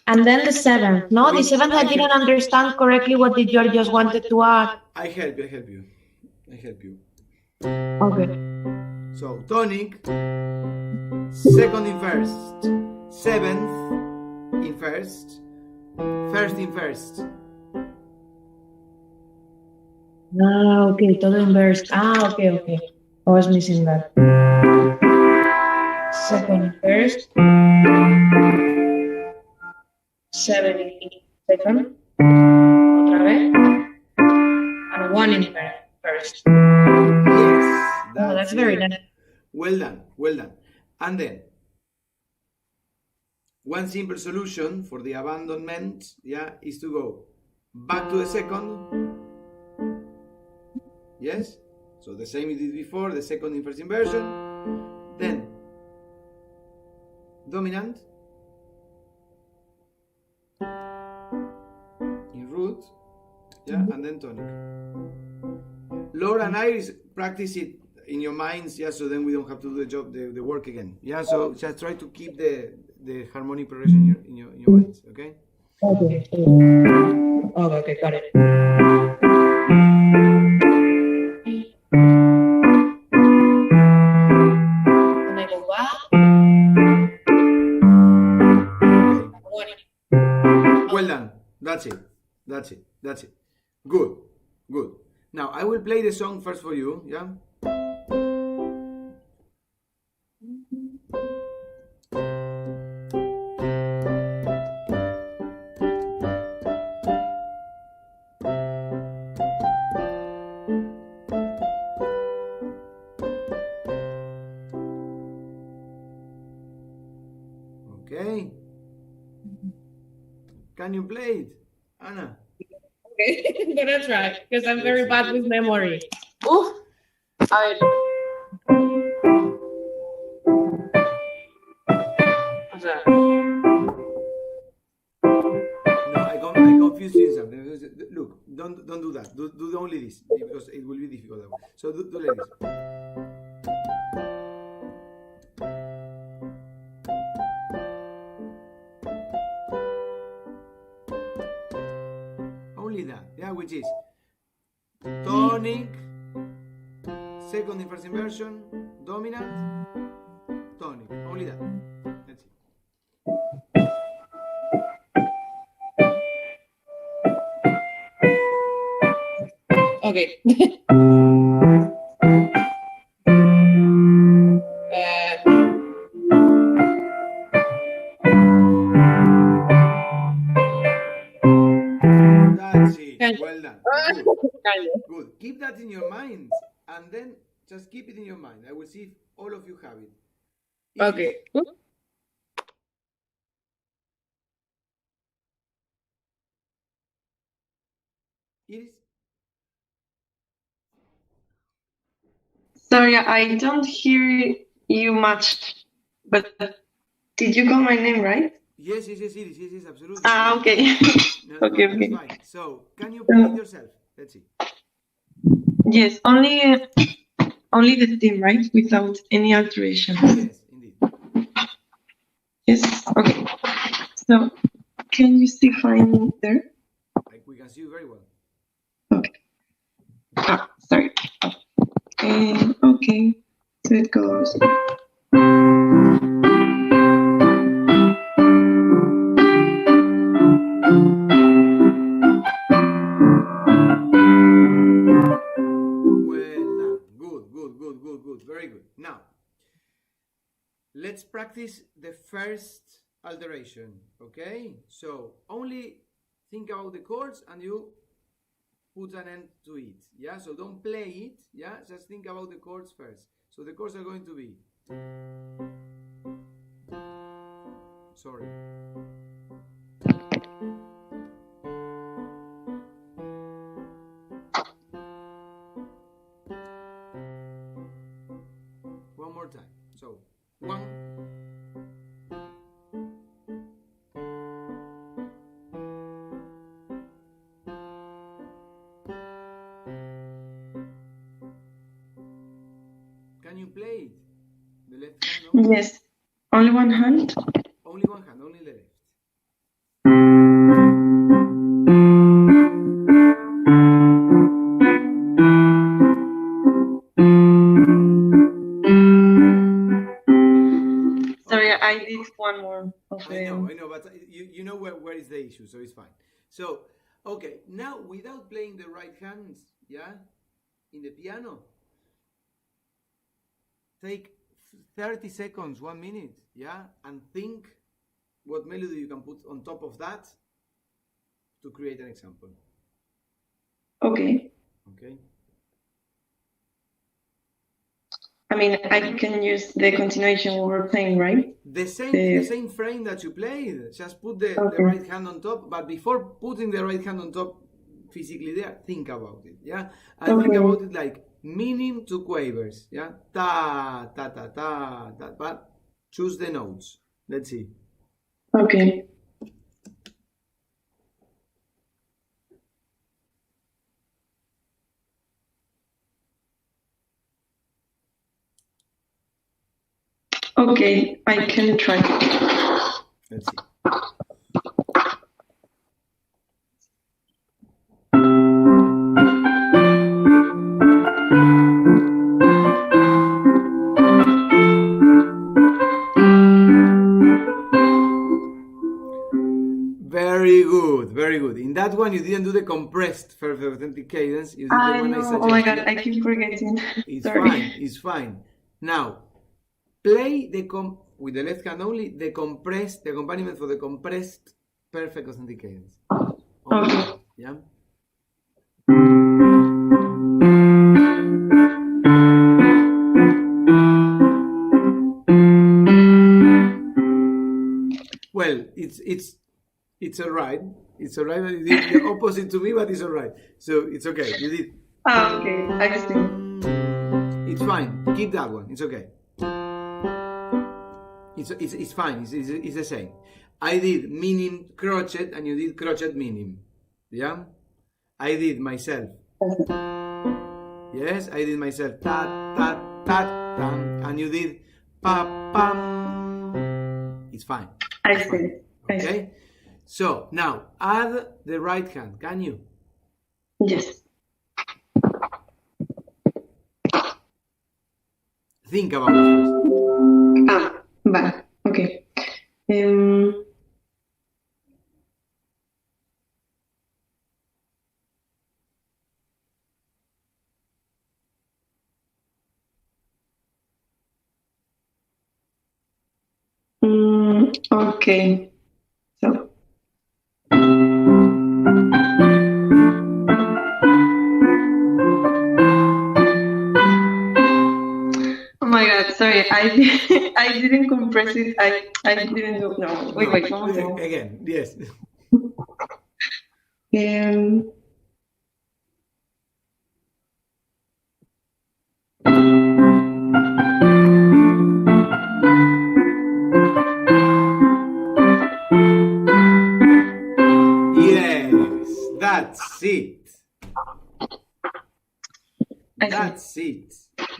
and then the 7th. No, the 7th I didn't understand correctly what the Georgios wanted to add. I help you. Okay. So, tonic, 2nd in first, 7th in first, 1st in first. Okay, todo inverse. Okay. I was missing that. 2nd first, 7 in second, otra vez, and 1 in first. Yes, That's very nice. Well done. And then, one simple solution for the abandonment, is to go back to the second, Yes? So the same you did before, the second inverse inversion. Then dominant in root, yeah, and then tonic. Laura and Iris, practice it in your minds, yeah, so then we don't have to do the work again. Yeah, so just try to keep the harmonic progression in your minds, okay? Okay. Okay, got it. And I go wow. Well done. That's it. That's it. That's it. Good. Good. Now I will play the song first for you, yeah? Okay. Can you play it, Anna? Okay, I'm gonna try because I'm very bad with memory. Oh, I. No, I confused you something. Look, don't do that. Do only this because it will be difficult. So do like this. Only that, yeah, which is tonic, second inverse inversion, dominant, tonic. Only that. That's it. Okay. That's it. Well done. Good. Good. Keep that in your minds, and then just keep it in your mind. I will see if all of you have it. Okay. Iris? Sorry, I don't hear you much, but did you call my name right? Yes, Iris. Yes, absolutely. Ah, okay. No, Okay, that's okay. fine. So, can you play it yourself? Let's see. Yes, only the theme, right? Without any alteration. Yes, indeed. Yes. Okay. So, can you still find me there? We can see you very well. Okay. Ah, sorry. Okay. So it goes. Good. Very good. Now, let's practice the first alteration, okay? So, only think about the chords and you put an end to it, yeah? So, don't play it, yeah? Just think about the chords first. So, the chords are going to be... Sorry. One more time. So, 1. Can you play it? The left hand? No? Yes. Only one hand? Only one hand, only the left. Sorry, I did one more of I know, but you know where is the issue, so it's fine. So, okay, now without playing the right hands, yeah, in the piano, take 30 seconds, 1 minute, yeah, and think what melody you can put on top of that to create an example. Okay. Okay. I mean, I can use the continuation we were playing, right? The same frame that you played. Just put the right hand on top, but before putting the right hand on top, physically there, think about it, yeah? And think about it like meaning to quavers, yeah? Ta, ta, ta, ta, ta, but choose the notes. Let's see. Okay. Okay, I can try. Let's see. Very good, very good. In that one, you didn't do the compressed perfect authentic cadence. You did the I one know. I suggested. Oh my god, I keep forgetting. It's Sorry. fine. It's fine. Now, play with the left hand only the accompaniment for the compressed perfect authentic cadence. Okay. Yeah. Well, it's alright. It's alright, but you did the opposite to me, but it's alright. So it's okay. You did. Okay, I see. It's fine. Keep that one. It's okay. It's fine. It's the same. I did minim crochet and you did crochet minim. Yeah? I did myself. Yes, I did myself. Ta ta ta ta, and you did pa pam. It's fine. I see. Okay? So now add the right hand. Can you? Yes. Think about it first. Vale. Okay. Okay. So. Oh my god, sorry, I didn't compress it. I didn't do no. Wait, one more. Again, yes. Yes, that's it. That's it.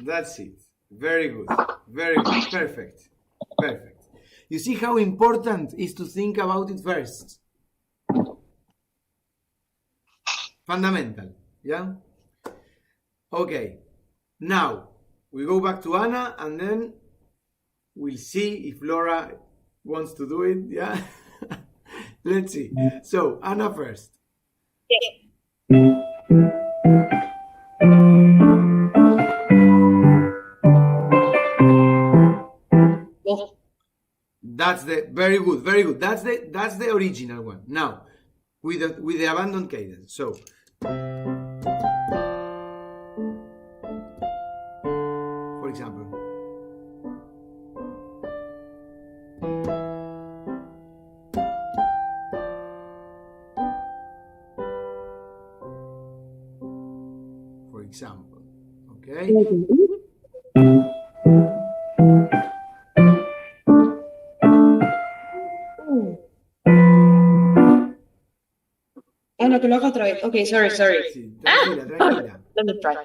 That's it. Very good. Very good. Perfect. Perfect. You see how important is to think about it first. Fundamental. Yeah? Okay. Now, we go back to Anna and then we'll see if Laura wants to do it. Yeah? Let's see. So, Anna first. That's the very good, very good. That's the original one. Now, with the abandoned cadence. So, for example, okay. Ah, no, que lo haga otra vez. Ok, sorry. Sí, tranquila. Let me try.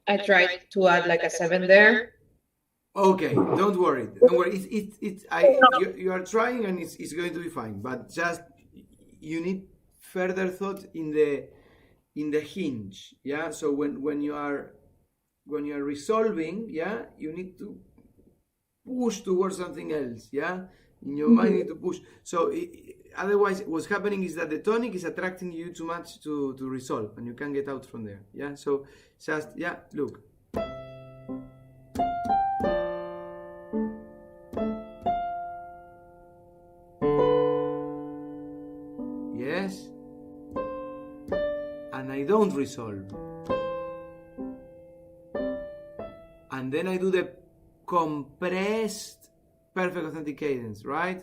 I tried to add like a 7 there. Okay, don't worry. You are trying and it's going to be fine. But just you need further thought in the hinge. Yeah. So when you are resolving, yeah, you need to push towards something else. Yeah. In your mind, you need to push. So otherwise, what's happening is that the tonic is attracting you too much to resolve, and you can't get out from there. Yeah. So just look. Yes. and I don't resolve. And then I do the compressed perfect authentic cadence, right?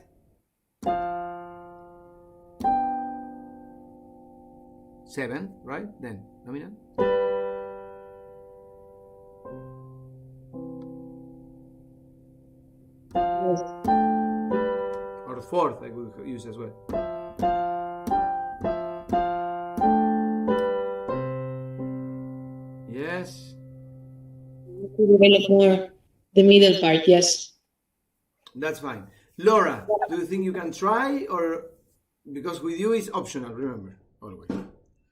Seventh, right? Then dominant. Or fourth, I could use as well. Yes. To develop more the middle part, yes. That's fine. Laura, do you think you can try, or because with you it's optional, remember, always.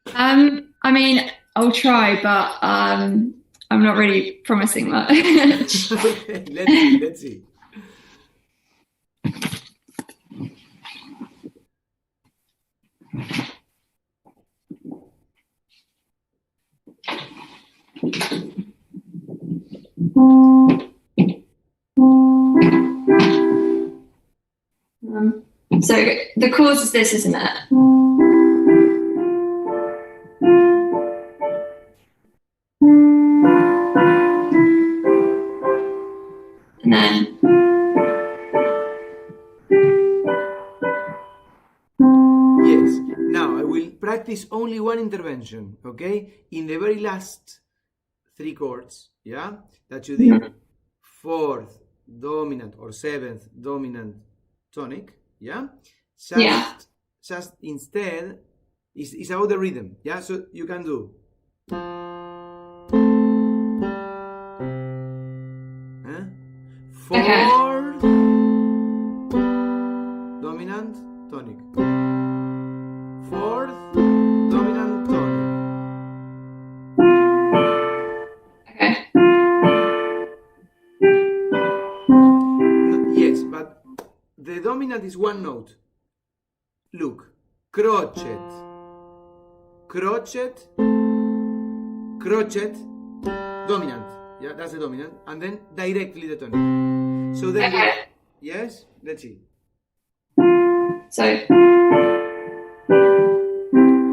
I mean, I'll try, but I'm not really promising much. Okay, let's see. So the chords is this, isn't it? And then Yes. Now I will practice only one intervention, okay? In the very last three chords, yeah? That you did. Fourth dominant or seventh dominant tonic, yeah? Just instead, it's about the rhythm, yeah? So you can do. Fourth dominant tonic. Fourth dominant tonic. okay. Yes, but the dominant is one note. Look, crochet, crochet, crochet, dominant. Yeah, that's the dominant, and then directly the tonic. So then, Okay. yes, let's see. So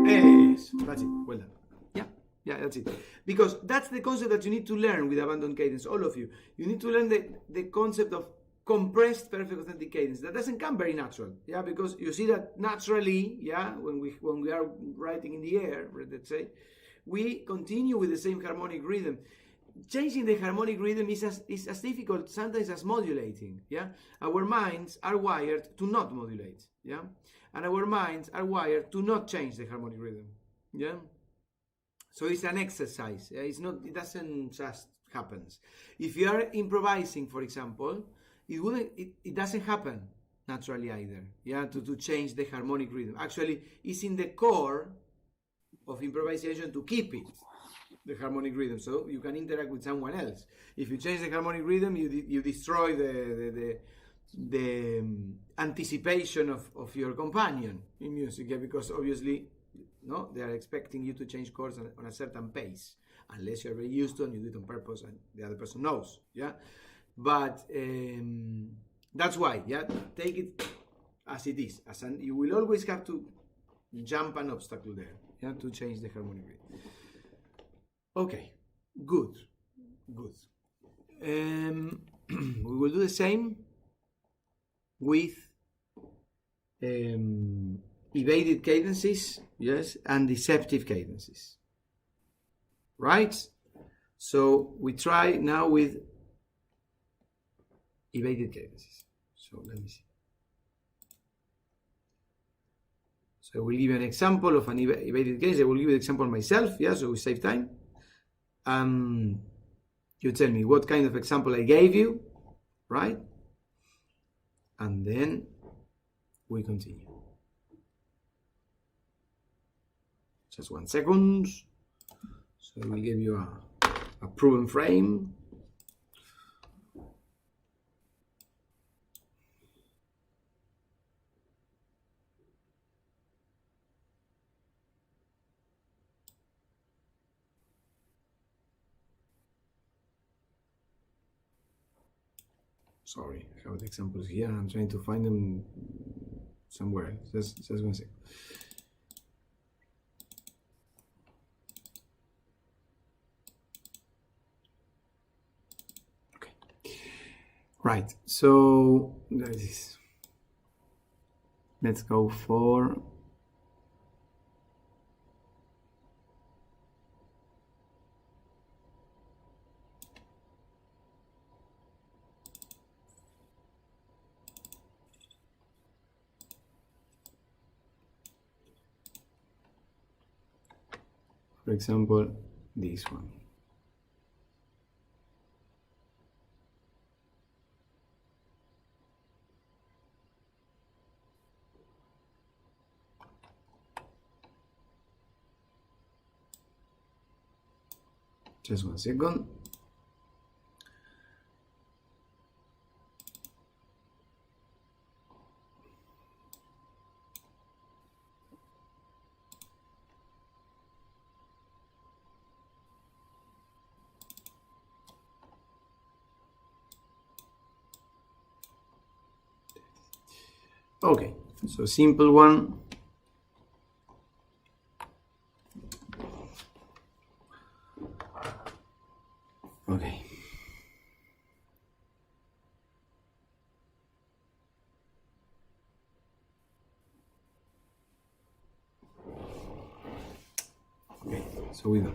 Yes, that's it. Well done. Yeah, that's it. Because that's the concept that you need to learn with Abanoned Cadence, all of you. You need to learn the concept of compressed perfect authentic cadence. That doesn't come very natural, yeah, because you see that naturally, yeah, when we are writing in the air, let's say, we continue with the same harmonic rhythm. Changing the harmonic rhythm is as difficult sometimes as modulating, yeah. Our minds are wired to not modulate, yeah, and our minds are wired to not change the harmonic rhythm, yeah. So it's an exercise. Yeah? It doesn't just happens. If you are improvising, for example, it doesn't happen naturally either, yeah, to change the harmonic rhythm. Actually, it's in the core of improvisation to keep it, the harmonic rhythm, so you can interact with someone else. If you change the harmonic rhythm, you destroy the anticipation of your companion in music, yeah, because obviously, no, they are expecting you to change chords on a certain pace, unless you're very used to and you do it on purpose and the other person knows, yeah. But that's why, yeah, take it as it is, you will always have to jump an obstacle there, yeah, to change the harmonic rhythm. Okay, good. We will do the same with evaded cadences, yes, and deceptive cadences, right? So we try now with evaded cadences. So let me see. So I will give you an example of an evaded cadence. I will give you the example myself, yeah, so we save time. You tell me what kind of example I gave you, right? And then we continue. Just 1 second. So we give you a proven frame. Sorry, I have the examples here. I'm trying to find them somewhere. Just one second. Right, so let's go for example, this one. Just 1 second. Okay, so simple one. Okay. Okay, so we done.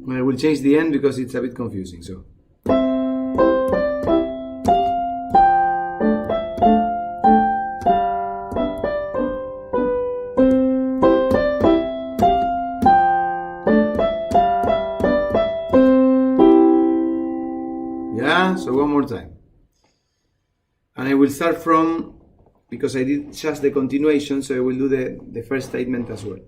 I will change the end because it's a bit confusing. So. Yeah, so one more time. And I will start from, because I did just the continuation, so I will do the first statement as well.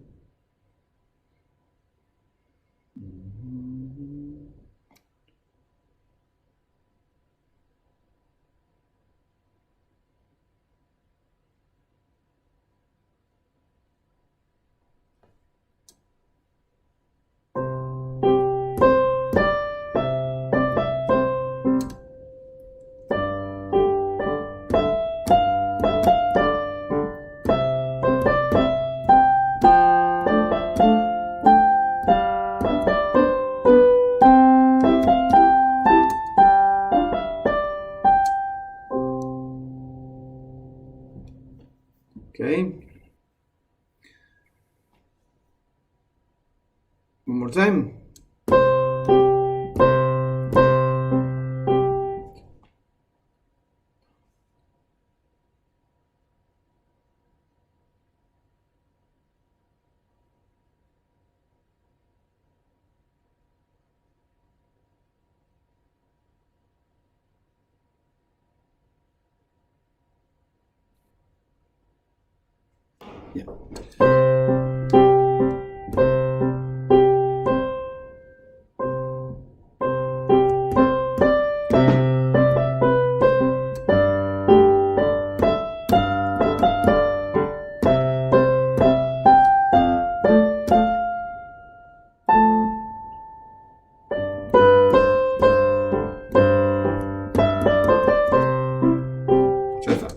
Okay. One more time. Yeah. Ya está.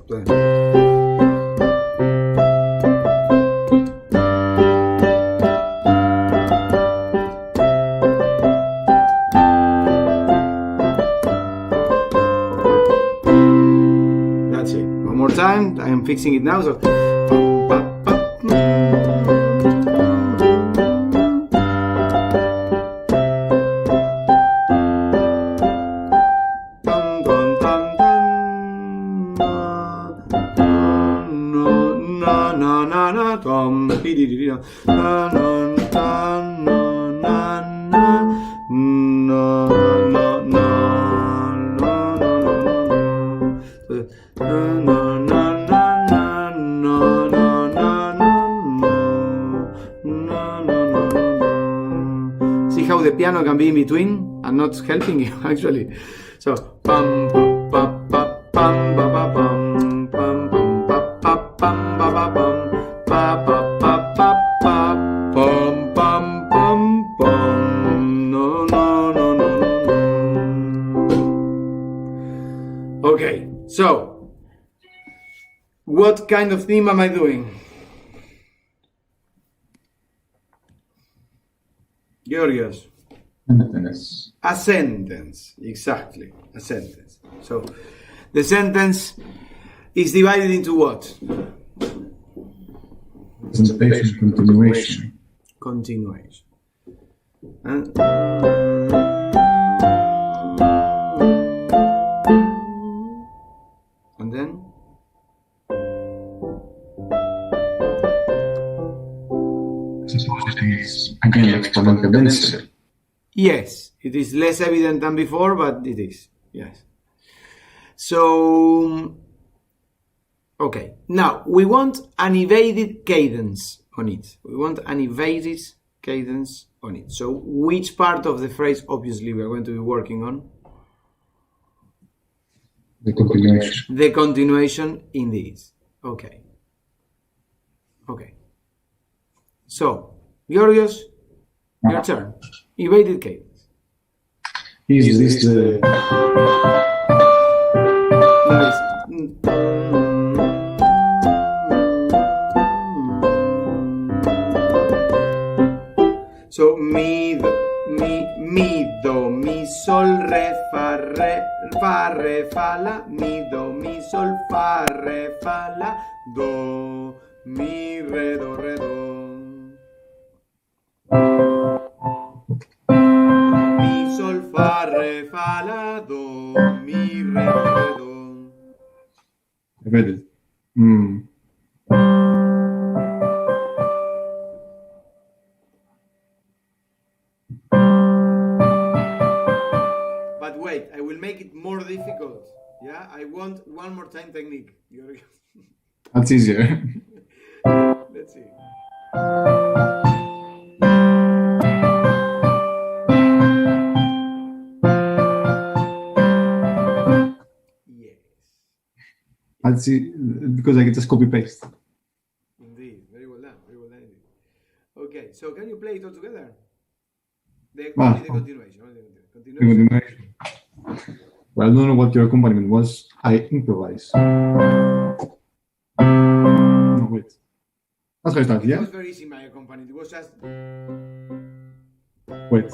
That's it. One more time. I am fixing it now. So. See how the piano can be in between and not helping you actually. So pam pa pa pam ba ba pam pam pam pa pa pam ba ba pam pa pa pa pa pa pam pam pam pam. No no no no no. Okay, so what kind of theme am I doing? Georgios. Sentence. A sentence, exactly, a sentence. So the sentence is divided into what? Presentation, continuation. Continuation. And then? Suppose it is again exponent cadential. Yes, it is less evident than before, but it is, yes. So, okay, now we want an evaded cadence on it. We want an evaded cadence on it. So which part of the phrase, obviously, we are going to be working on? The continuation. The continuation indeed. Okay. Okay. So, Georgios, your turn. Evaded cadence. Is this the So mi do mi sol re fa la mi do mi sol fa la do mi re do mi sol fa la do mi re do. evaded? But wait, I will make it more difficult. Yeah, I want one more time technique. That's easier. Let's see. Yes. That's it, because I can just copy paste. Indeed. Very well done. Very well done indeed. Okay, so can you play it all together? Ah. The continuation. Only the The continuation. continuation. Well, I don't know what your accompaniment was. I improvise. No, wait. That's how I start, It yeah? was very easy, my accompaniment. It was just. Wait.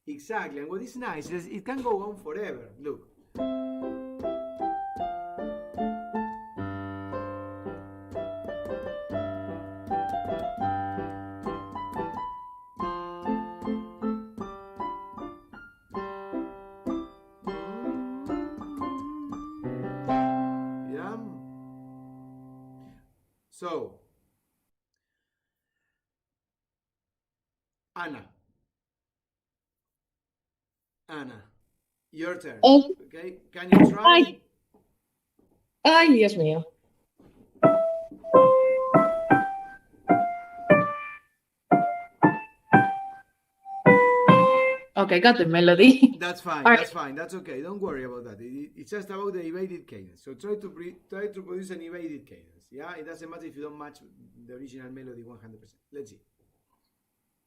Exactly, and what is nice is it can go on forever. Look. Yeah. So, Anna, your turn. Oh. Okay, can you try? Ay, Dios mío. Okay, got the melody. That's fine. All That's fine. That's okay. Don't worry about that. It's just about the evaded cadence. So try to produce an evaded cadence. Yeah, it doesn't matter if you don't match the original melody 100%. Let's see.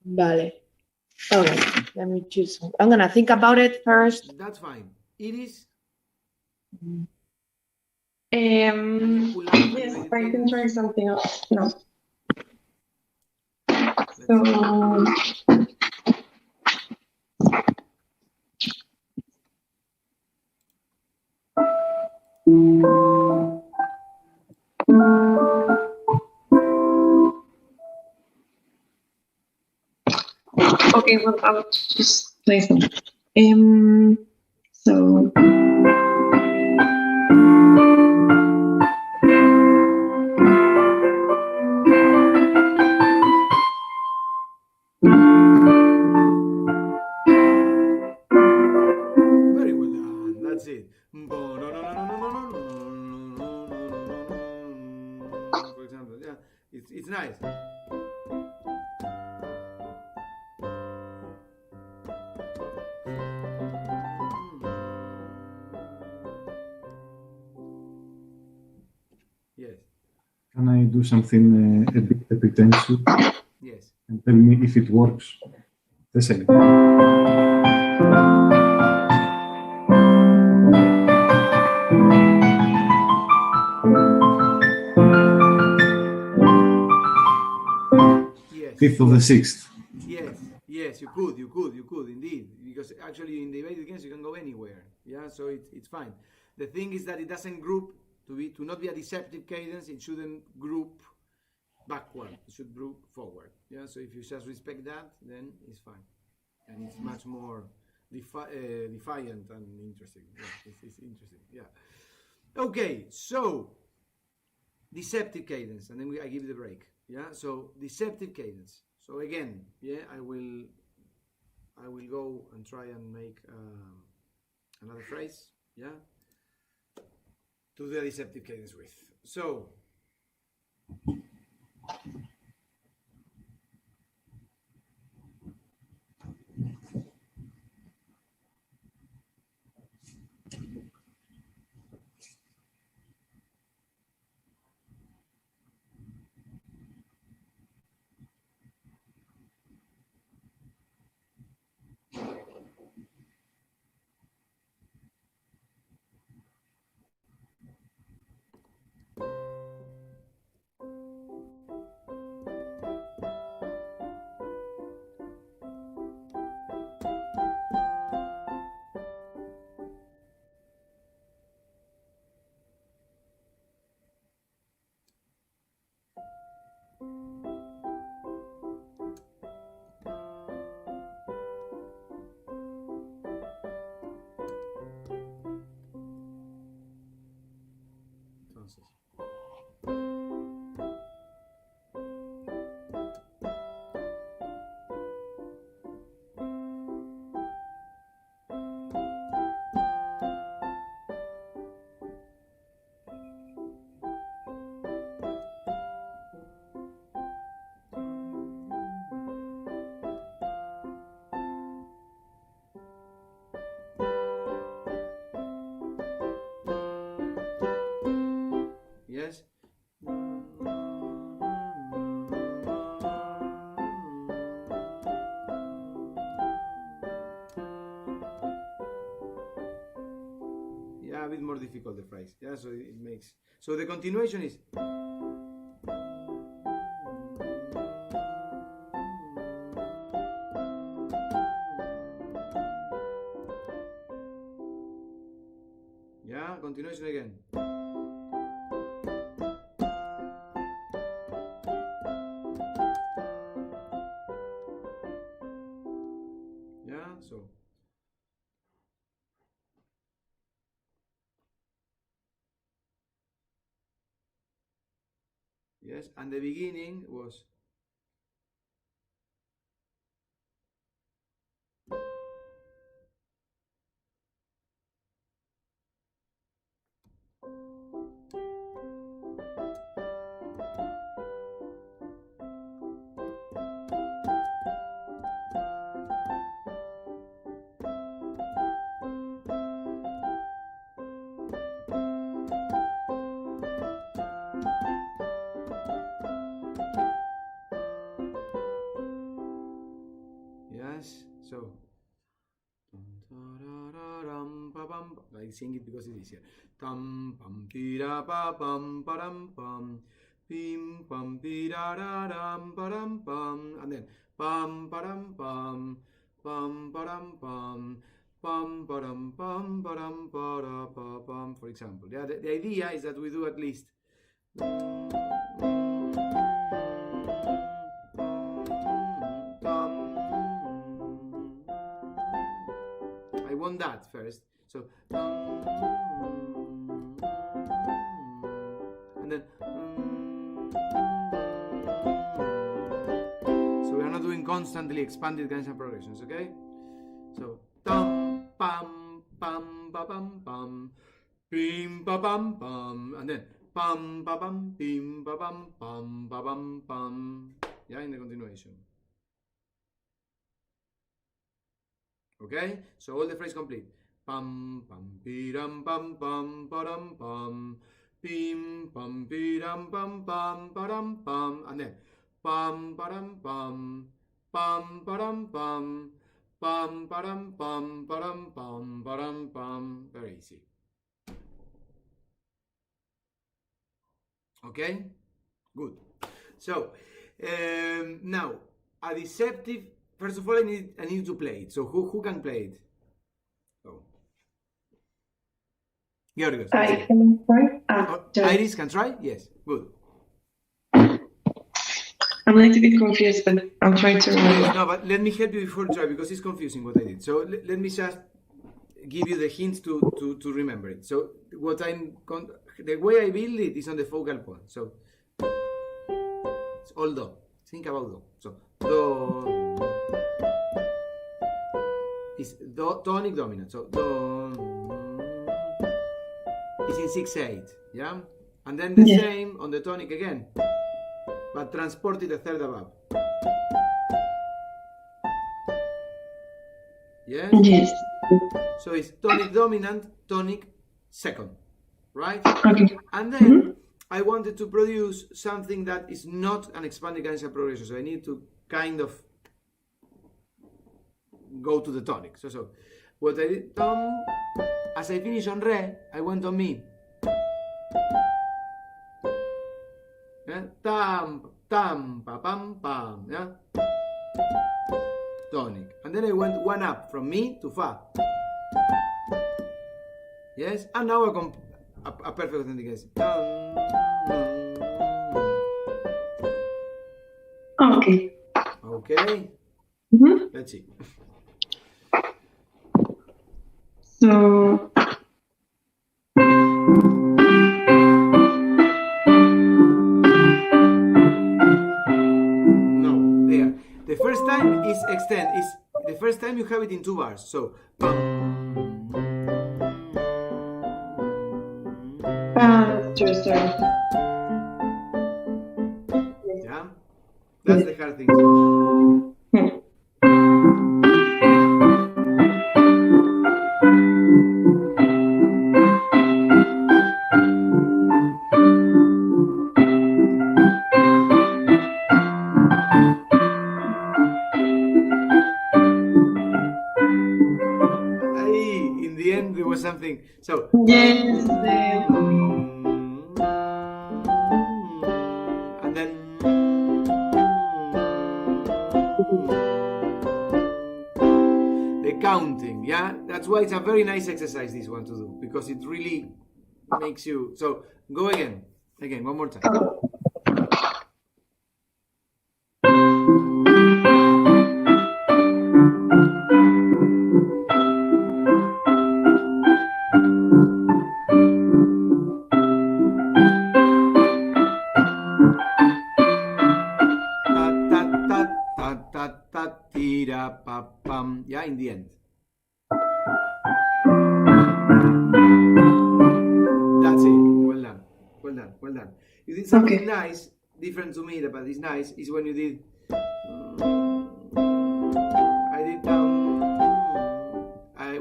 Vale. Okay, let me choose. I'm gonna think about it first. That's fine. It is. Yes, I can try something else. No. So, Okay, well, I'll just play some. So. Very well done. That's it. For example, yeah, it's nice. Yes. Can I do something a bit pretentious? Yes. And tell me if it works the same. Yes. Fifth of the sixth. Yes, you could indeed, because actually in the evaded games you can go anywhere. Yeah, so it's fine. The thing is that it doesn't group to not be a deceptive cadence. It shouldn't group backward. It should group forward. Yeah, so if you just respect that, then it's fine, and it's much more defiant and interesting. Yeah, it's interesting. Yeah. Okay, so deceptive cadence, and then I give you the break. Yeah, so deceptive cadence. So again, yeah, I will go and try and make another phrase. Yeah, to the deceptive cadence with. So. Entonces. Yes. Yeah, a bit more difficult the phrase. Yeah, so it makes. So the continuation is. Yeah, continuation again. Yeah, so. Yes, and the beginning was. Yes, so. I sing it because it's easier. Tam pam tira pa pam param pam pim pam tira ram param pam, and then pam param pam param pam param para pa pam. For example, yeah, the idea is that we do at least. on that first. So, and then, so we are not doing constantly expanded cadenza progressions, okay? So, tam, pam, pam, ba, bam, pam, bim, ba, bam, pam, and then pam, ba, bam, bim, ba, bam, pam, ba, bam, pam. Yeah, in the continuation. Okay, so all the phrase complete. Pam, pam, piram, pam, pam, param, pam, pim, pam, piram, pam, pam, param, pam, and then pam, param, pam, pam, param, pam, pam, param, pam, param, pam, param, pam. Very easy. Okay, good. So now a deceptive. First of all, I need to play it. So who can play it? Oh, Georgios. I can try. Iris can try. Yes, good. I'm a little bit confused, but I'm trying to remember. No, but let me help you before you try because it's confusing what I did. So let me just give you the hints to remember it. So the way I build it is on the focal point. So it's all do. Think about do. So do is do tonic dominant. So do is in 6/8. Yeah, and then the same on the tonic again, but transported a third above. Yes. Yes. So it's tonic dominant, tonic second, right? Okay. And then I wanted to produce something that is not an expanded cadenza progression. So I need to kind of go to the tonic. So what I did, as I finish on re, I went on mi. Yeah? Tam, tam, pa, pam, pam. Yeah? Tonic. And then I went one up from mi to fa. Yes? And now a perfect authentication. Okay. Okay. Let's see. So. No, there. The first time is extend. Is the first time you have it in 2 bars. So. True, sorry. Yeah, that's the hard thing to do. In the end, there was something. So. Yes. And then. The counting, yeah? That's why it's a very nice exercise, this one to do, because it really makes you. So, go again. Again, one more time. Yeah, in the end. That's it. Well done. Well done. Well done. You did something nice, different to me, but it's nice, is when you did. I did.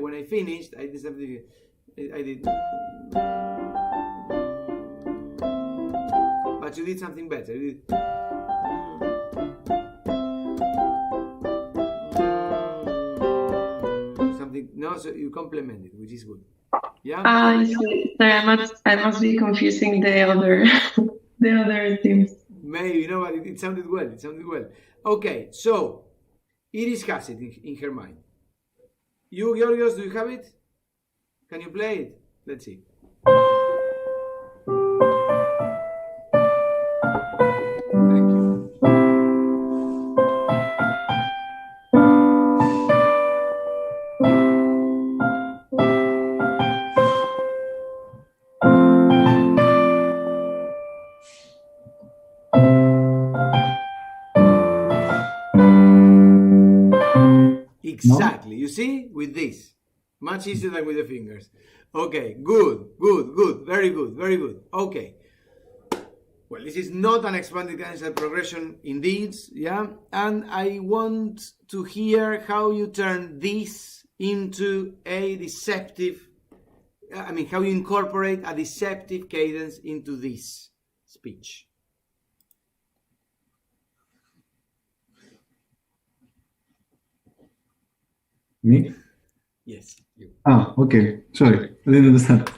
When I finished, I did something. I did. But you did something better. You did. No, so you complement it, which is good. Yeah. Sorry, I must be confusing the other themes. Maybe, but it sounded well. It sounded well. Okay, so Iris has it in her mind. You, Georgios, do you have it? Can you play it? Let's see. Thank you. Exactly. You see, with this, much easier than with the fingers. Okay, good. Very good. Okay. Well, this is not an expanded cadential progression indeed, yeah? And I want to hear how you turn this into a deceptive, how you incorporate a deceptive cadence into this speech. Me? Yes, you. Ah, okay. Sorry, I didn't understand.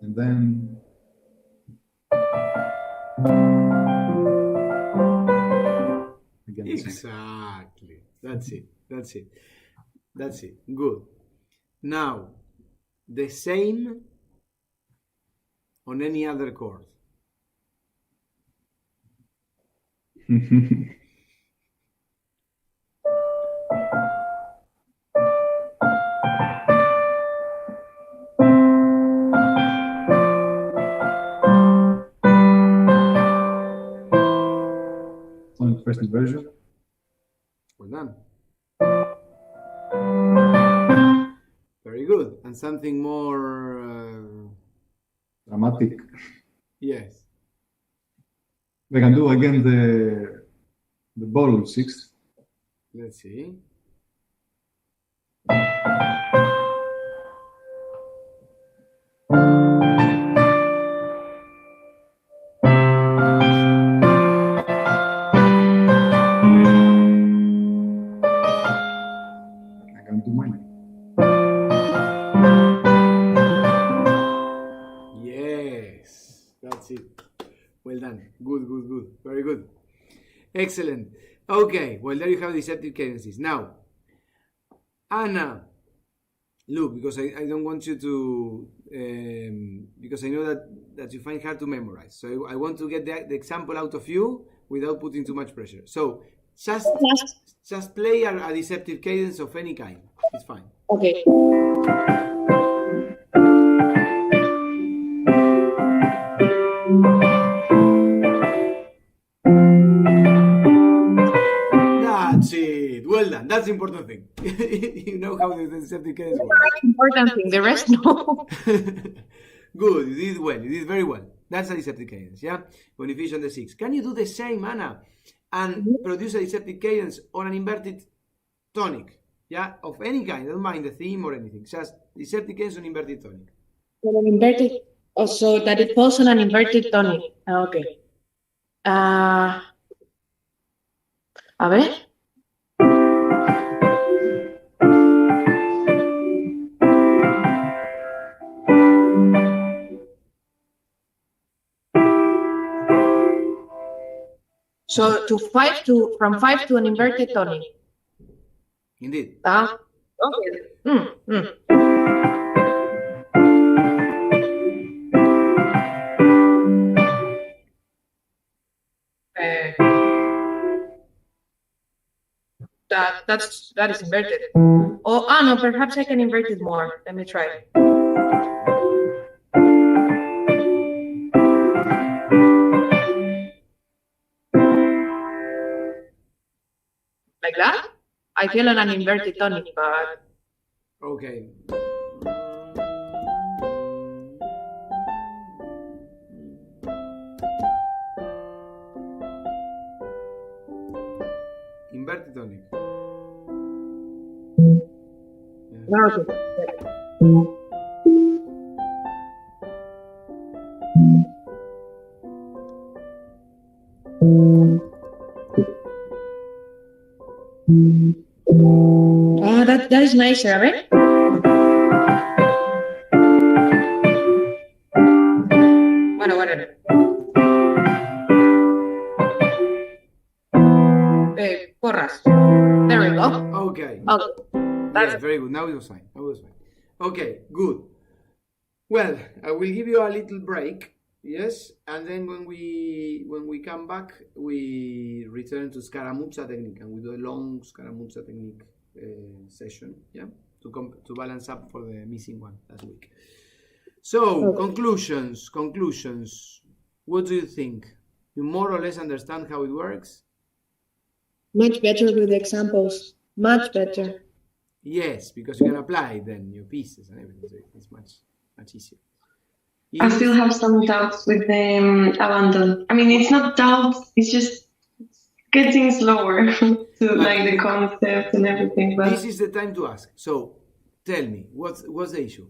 And then again, Exactly. That's it. Good. Now, the same on any other chord. on first inversion. Well done. Very good. And something more Dramatic. yes. We can do again the ball sixth. Let's see. I can do minor. Yes, that's it. Well done. Good. Very good. Excellent. Okay, well, there you have deceptive cadences. Now, Anna, look, because I don't want you to, because I know that you find hard to memorize. So I want to get the example out of you without putting too much pressure. So just play a deceptive cadence of any kind. It's fine. Okay. That's it. Well done. That's the important thing. You know how the deceptive cadence works. Important thing. The rest, no. Good. You did well. You did very well. That's a deceptive cadence, yeah? Bonifice on the 6. Can you do the same, Anna, and produce a deceptive cadence on an inverted tonic, yeah? Of any kind. Don't mind the theme or anything. Just deceptive cadence on inverted tonic. On an inverted, also that it falls on an inverted tonic. Okay. A ver. So from 5 to an inverted tonic. Indeed. Okay. That is inverted. Oh, no, perhaps I can invert it more. Let me try. Like that? I feel on an inverted tonic, but Okay. Inverted tonic. okay. Oh, that is nicer, right? Bueno. Porras. There we go. Okay. Okay. Yes, very good. Now it was fine. Okay, good. Well, I will give you a little break Yes, and then when we come back, we return to Scaramuza technique, and we do a long Scaramuza technique session, yeah, to balance up for the missing one last week. So conclusions. What do you think? You more or less understand how it works? Much better with examples. Much better. Yes, because you can apply then your pieces and everything. So it's much easier. I still have some doubts with the abandon. I mean, it's not doubts, it's just getting slower to like the concept and everything. But this is the time to ask. So tell me, what's the issue?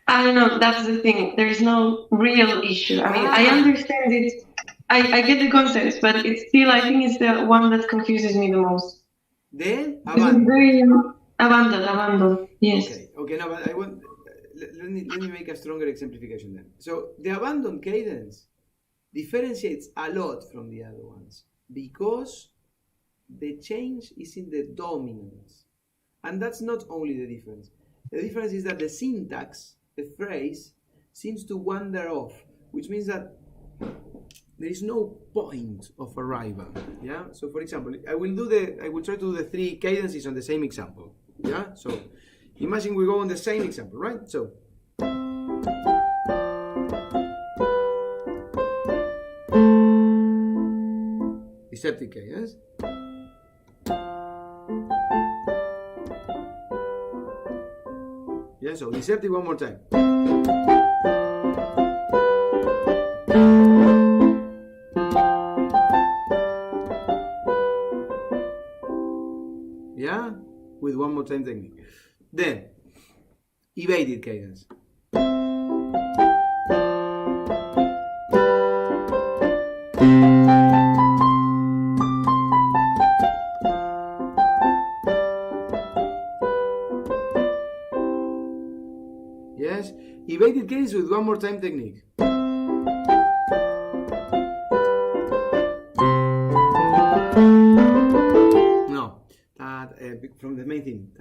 I don't know, that's the thing. There's no real issue. I mean, I understand it. I get the concepts, but it's still, I think it's the one that confuses me the most. The abandon. Very abandon. Yes. Okay. No, but I want. Let me make a stronger exemplification then. So the abandoned cadence differentiates a lot from the other ones because the change is in the dominance, and that's not only the difference. The difference is that the syntax, the phrase, seems to wander off, which means that there is no point of arrival. Yeah. So for example, I will try to do the 3 cadences on the same example. Yeah. So imagine we go on the same example, right? So deceptive cadence. Yeah. So deceptive one more time. Yeah, with one more time technique. Then, evaded cadence. Yes, evaded cadence with one more time technique. From the main theme.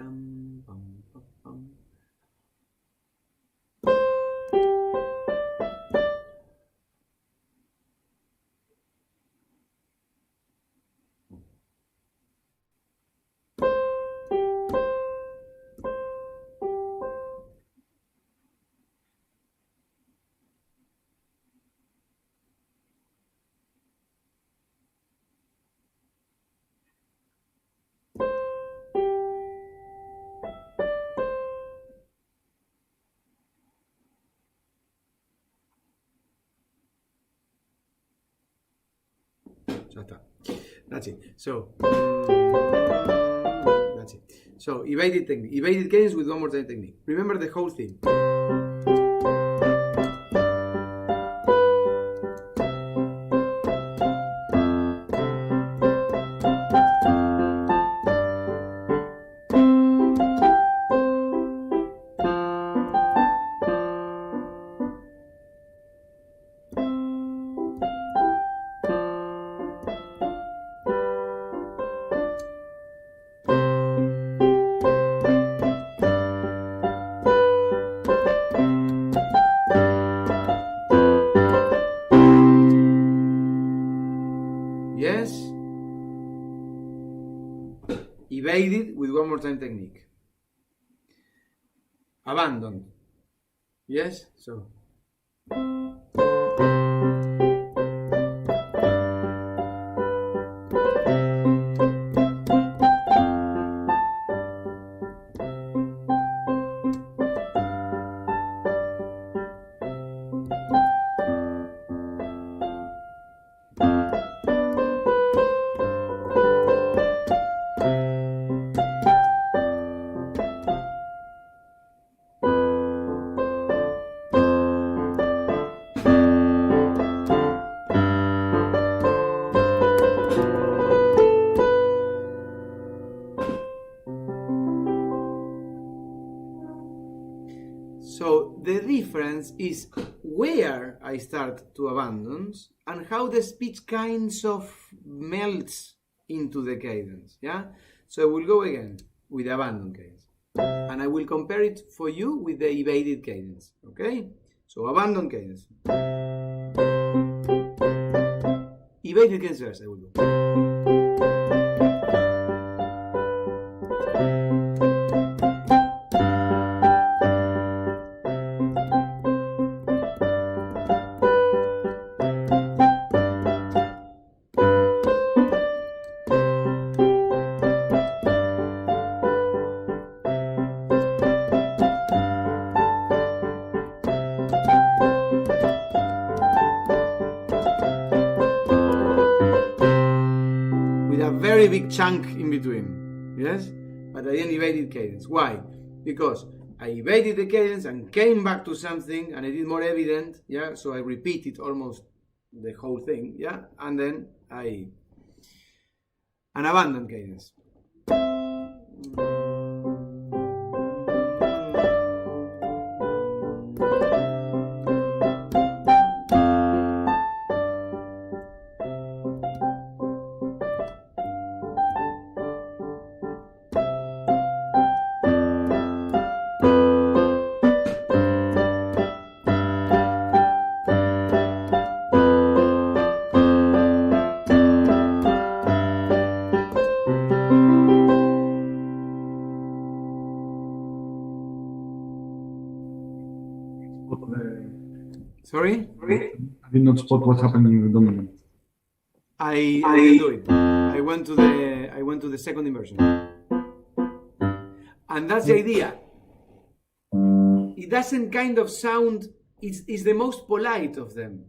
That's it. So that's it. So evaded technique, evaded cadence with one more time technique. Remember the whole thing. Yes. Evaded with one more time technique. Abandoned. Yes. So. So the difference is where I start to abandon and how the speech kinds of melts into the cadence. Yeah. So we'll go again with the abandoned cadence, and I will compare it for you with the evaded cadence. Okay. So abandoned cadence. Evaded cadence first, I will do. Very big chunk in between, yes? But I then evaded cadence. Why? Because I evaded the cadence and came back to something and I did more evident, yeah? So I repeated almost the whole thing, yeah? And then an abandoned cadence. Sorry? I did not spot what happened in the dominant. I didn't do it. I went to the second inversion. And that's the idea. It doesn't kind of sound, it's the most polite of them.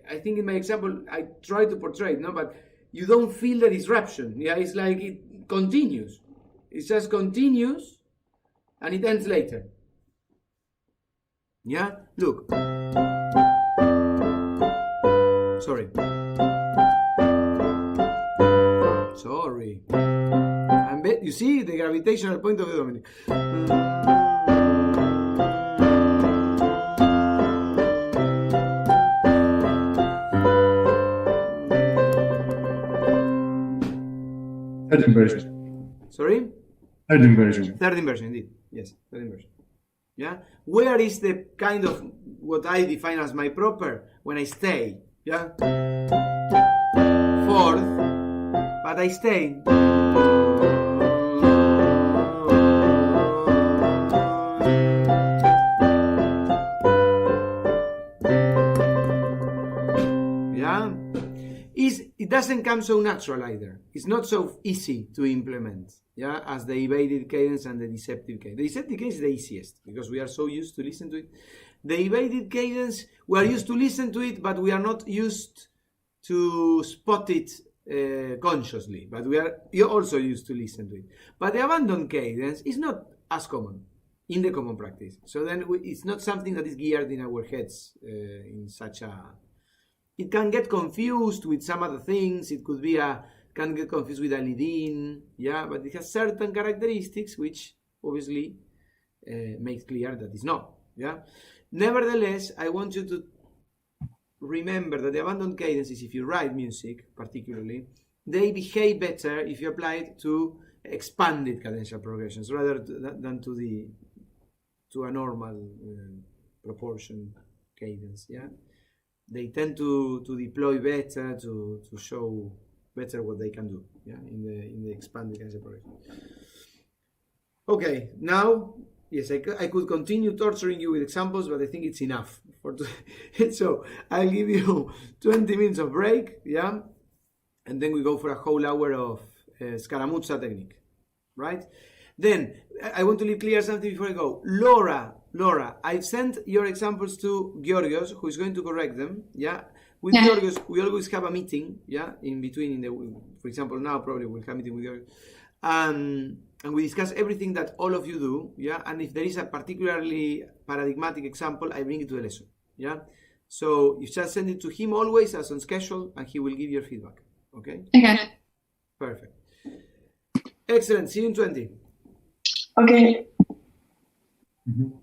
I think in my example, I try to portray it, no, but you don't feel the disruption. Yeah, it's like it continues. It just continues and it ends later. Yeah, look. Sorry. You see the gravitational point of the Dominic. Third inversion. Sorry? Third inversion. Third inversion, indeed. Yes, third inversion. Yeah? Where is the kind of what I define as my proper? When I stay. Yeah? Fourth, but I stay. Yeah? It doesn't come so natural either. It's not so easy to implement, yeah, as the evaded cadence and the deceptive cadence. The deceptive cadence is the easiest because we are so used to listen to it. The evaded cadence, we are used to listen to it, but we are not used to spot it consciously. But you're also used to listen to it. But the abandoned cadence is not as common in the common practice. So then it's not something that is geared in our heads in such a... It can get confused with some other things. It could be can get confused with a lead-in, yeah, but it has certain characteristics which obviously makes clear that it's not, yeah. Nevertheless, I want you to remember that the abandoned cadences, if you write music particularly, they behave better if you apply it to expanded cadential progressions rather than to a normal proportion cadence, yeah. They tend to deploy better, to show better what they can do, yeah, in the expanded cadential progression. Okay, now, yes, I could continue torturing you with examples, but I think it's enough for today. So I'll give you 20 minutes of break, yeah, and then we go for a whole hour of Scaramuzza technique, right? Then I want to leave clear something before I go. Laura, I've sent your examples to Georgios, who is going to correct them. Yeah, with Georgios, we always have a meeting. Yeah, in between. For example, now probably we'll have a meeting with Georgios, and we discuss everything that all of you do. Yeah, and if there is a particularly paradigmatic example, I bring it to the lesson. Yeah, so you just send it to him always as on schedule, and he will give your feedback. Okay. Okay. Perfect. Excellent. See you in 20. Okay. Mm-hmm.